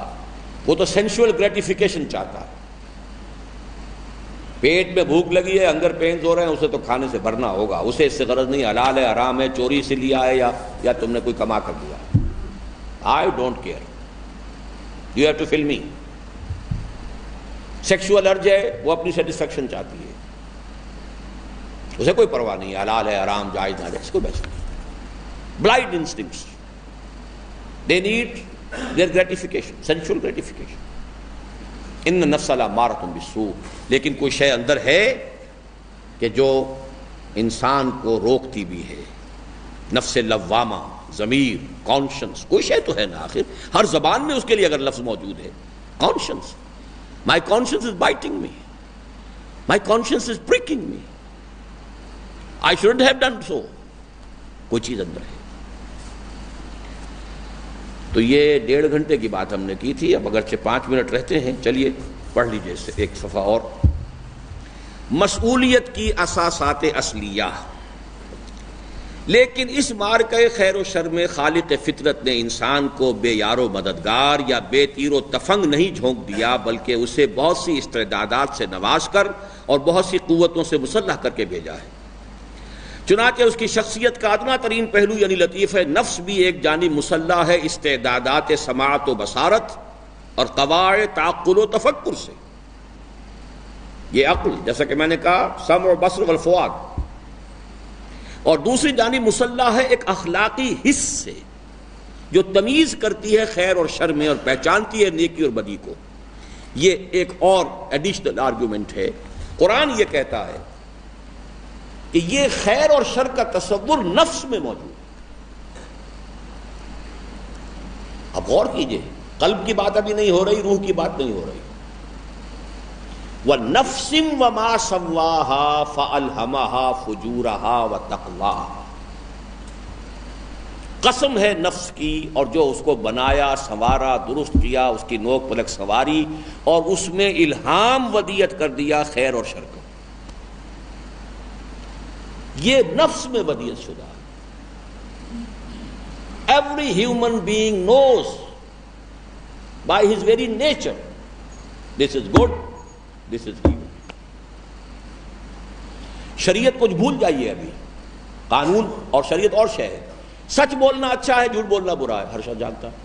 Speaker 1: وہ تو سینشول گریٹیفیکیشن چاہتا ہے. پیٹ میں بھوک لگی ہے، انگر پینز ہو رہے ہیں، اسے تو کھانے سے بھرنا ہوگا، اسے اس سے غرض نہیں حلال ہے حرام ہے، چوری سے لیا ہے یا تم نے کوئی کما کر دیا. I don't care, you have to fill me. Sexual urge ہے، وہ اپنی سیٹسفیکشن چاہتی ہے، اسے کوئی پرواہ نہیں ہے حلال ہے حرام جائز نہ، اس کو best. Blind instincts, they need their gratification, sensual gratification. ان النفس لامارۃ بالسوء. لیکن کوئی شے اندر ہے کہ جو انسان کو روکتی بھی ہے. نفس لوامہ، ضمیر، کانشنس، کوئی شے تو ہے نا آخر. ہر زبان میں اس کے لیے اگر لفظ موجود ہے، conscience. My conscience is biting me. My conscience is pricking me. I shouldn't have done so. کوئی چیز اندر ہے. تو یہ 1.5 گھنٹے کی بات ہم نے کی تھی. اب اگرچہ 5 منٹ رہتے ہیں، چلیے پڑھ لیجئے اس سے ایک صفحہ اور. مسئولیت کی اساسات اصلیہ. لیکن اس مارکہ خیر و شر میں خالق فطرت نے انسان کو بے یار و مددگار یا بے تیر و تفنگ نہیں جھونک دیا، بلکہ اسے بہت سی استعدادات سے نواز کر اور بہت سی قوتوں سے مسلح کر کے بھیجا ہے. چنانچہ اس کی شخصیت کا ادنا ترین پہلو یعنی لطیف نفس بھی ایک جانب مسلح ہے استعدادات سماعت و بصارت اور قواعد تعقل و تفکر سے. یہ عقل، جیسا کہ میں نے کہا، سمع و بصر والفؤاد. اور دوسری جانب مسلح ہے ایک اخلاقی حس سے جو تمیز کرتی ہے خیر اور شر میں اور پہچانتی ہے نیکی اور بدی کو. یہ ایک اور ایڈیشنل آرگومنٹ ہے. قرآن یہ کہتا ہے کہ یہ خیر اور شر کا تصور نفس میں موجود ہے. اب غور کیجئے، قلب کی بات ابھی نہیں ہو رہی، روح کی بات نہیں ہو رہی. وَنَفْسٍ وَمَا سَوَّاهَا فَأَلْهَمَهَا فُجُورَهَا وَتَقْوَاهَا. قسم ہے نفس کی اور جو اس کو بنایا، سنوارا، درست کیا، اس کی نوک پلک سنواری اور اس میں الہام ودیت کر دیا خیر اور شر کو. یہ نفس میں ودیت شدہ. Every human being knows by his very nature this is good, this is evil. شریعت کو بھول جائیے، ابھی قانون اور شریعت اور شے ہے. سچ بولنا اچھا ہے، جھوٹ بولنا برا ہے، ہر شخص جانتا ہے.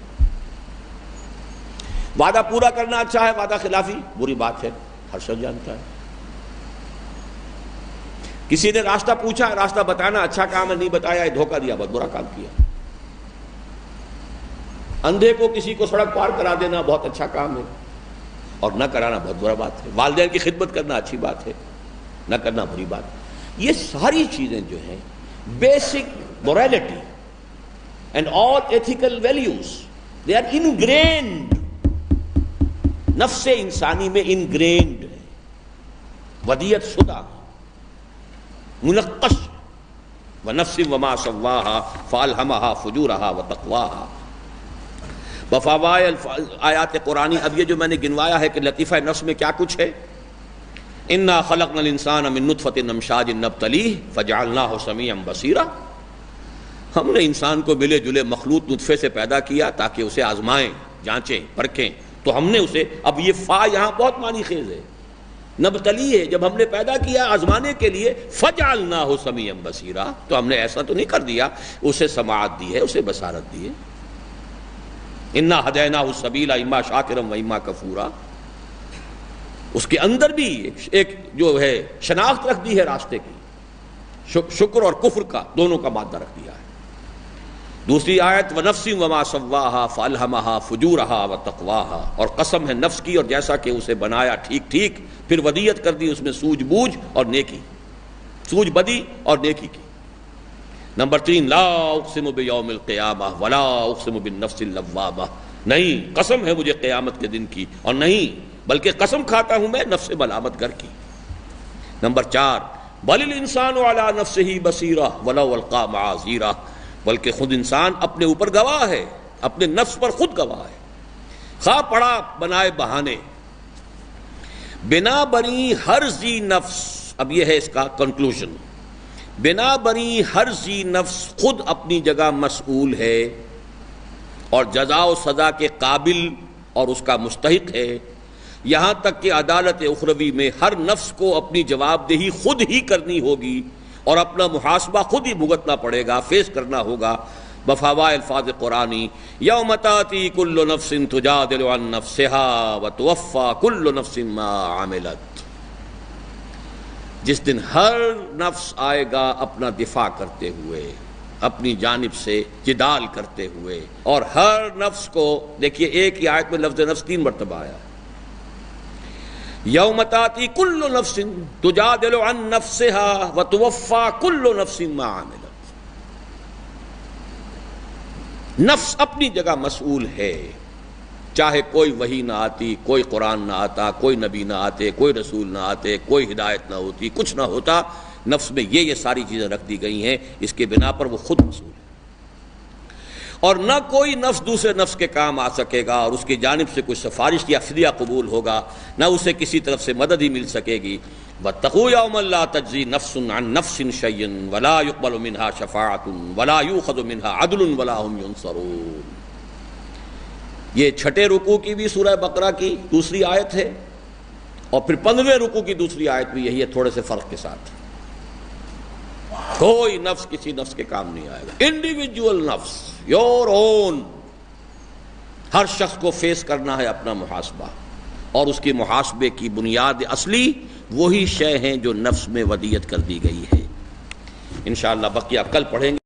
Speaker 1: وعدہ پورا کرنا اچھا ہے، وعدہ خلافی بری بات ہے، ہر شخص جانتا ہے. کسی نے راستہ پوچھا، راستہ بتانا اچھا کام ہے، نہیں بتایا دھوکہ دیا، بہت برا کام کیا۔ اندھے کو کسی کو سڑک پار کرا دینا بہت اچھا کام ہے، اور نہ کرانا بہت برا بات ہے۔ والدین کی خدمت کرنا اچھی بات ہے، نہ کرنا بری بات ہے۔ یہ ساری چیزیں جو ہیں basic morality and all ethical values, they are ingrained، نفس انسانی میں ingrained ہے، ودیت شدہ، منقش۔ وَنَفْسٍ وَمَا سَوَّاهَا فَأَلْهَمَهَا فُجُورَهَا وَتَقْوَاهَا۔ وفوائد آیات قرآنی، اب یہ جو میں نے گنوایا ہے کہ لطیفہ نفس میں کیا کچھ ہے، اِنَّا خَلَقْنَا الْإِنسَانَ مِن نُطْفَةٍ أَمْشَاجٍ نَبْتَلِيهِ فَجَعَلْنَاهُ سَمِيعًا بَصِيرًا۔ ہم نے انسان کو ملے جلے مخلوط نطفے سے پیدا کیا تاکہ اسے آزمائیں، جانچیں، پرکھیں، تو ہم نے اسے، اب یہ فا یہاں بہت معنی خیز ہے، نبتلی ہے، جب ہم نے پیدا کیا آزمانے کے لیے، فجعلناہ سمیعا بصیرا، تو ہم نے ایسا تو نہیں کر دیا، اسے سماعت دی ہے، اسے بصارت دی ہے۔ انا ہدیناہ السبیل اما شاکرا و اما کفورا، اس کے اندر بھی ایک جو ہے شناخت رکھ دی ہے راستے کی، شکر اور کفر کا دونوں کا مادہ رکھ دیا ہے۔ دوسری آیت وَنَفْسٍ وَمَا سَوَّاهَا فَأَلْهَمَهَا فُجُورَهَا وَتَقْوَاهَا، اور قسم ہے نفس کی اور جیسا کہ اسے بنایا ٹھیک ٹھیک، پھر ودیت کر دی اس میں سوجھ بوجھ اور نیکی، سوجھ بدی اور نیکی کی۔ نمبر 3، لا اقسم بیوم القیامہ ولا اقسم بالنفس اللوامہ، نہیں قسم ہے مجھے قیامت کے دن کی، اور نہیں بلکہ قسم کھاتا ہوں میں نفس ملامت گر کی۔ نمبر 4، بل الانسان علی نفسہ بصیرہ ولو القی معاذیرہ، بلکہ خود انسان اپنے اوپر گواہ ہے، اپنے نفس پر خود گواہ ہے، خواہ پڑا بنائے بہانے۔ بنا بری ہر ذی نفس، اب یہ ہے اس کا کنکلوژن، بنا بری ہر ذی نفس خود اپنی جگہ مسئول ہے اور جزا و سزا کے قابل اور اس کا مستحق ہے، یہاں تک کہ عدالت اخروی میں ہر نفس کو اپنی جواب دہی خود ہی کرنی ہوگی اور اپنا محاسبہ خود ہی بھگتنا پڑے گا، فیس کرنا ہوگا۔ بفوائد الفاظ قرآنی، یوم تاتی کل نفس تجادل عن نفسها وتوفی کل نفس ما عملت، جس دن ہر نفس آئے گا اپنا دفاع کرتے ہوئے، اپنی جانب سے جدال کرتے ہوئے، اور ہر نفس کو، دیکھیے ایک ہی آیت میں لفظ نفس 3 مرتبہ آیا، یوم تاتی کل نفس تجادل عن نفسها وتوفی کل نفس ما عملت۔ نفس اپنی جگہ مسئول ہے، چاہے کوئی وحی نہ آتی، کوئی قرآن نہ آتا، کوئی نبی نہ آتے، کوئی رسول نہ آتے، کوئی ہدایت نہ ہوتی، کچھ نہ ہوتا، نفس میں یہ ساری چیزیں رکھ دی گئی ہیں، اس کے بنا پر وہ خود مسئول ہے، اور نہ کوئی نفس دوسرے نفس کے کام آ سکے گا، اور اس کی جانب سے کوئی سفارش یا فدیہ قبول ہوگا، نہ اسے کسی طرف سے مدد ہی مل سکے گی۔ واتقوا یوما لا تجزی نفس عن نفس شیئا ولا يقبل منها شفاعة ولا يؤخذ منها عدل ولا هم ينصرون۔ یہ چھٹے رکوع کی بھی سورہ بقرہ کی دوسری آیت ہے، اور پھر 15ویں رکوع کی دوسری آیت بھی یہی ہے، تھوڑے سے فرق کے ساتھ۔ کوئی نفس کسی نفس کے کام نہیں آئے گا، انڈیویجول نفس، یور اون، ہر شخص کو فیس کرنا ہے اپنا محاسبہ، اور اس کے محاسبے کی بنیاد اصلی وہی شے ہیں جو نفس میں ودیت کر دی گئی ہے۔ انشاءاللہ بقیہ کل پڑھیں گے۔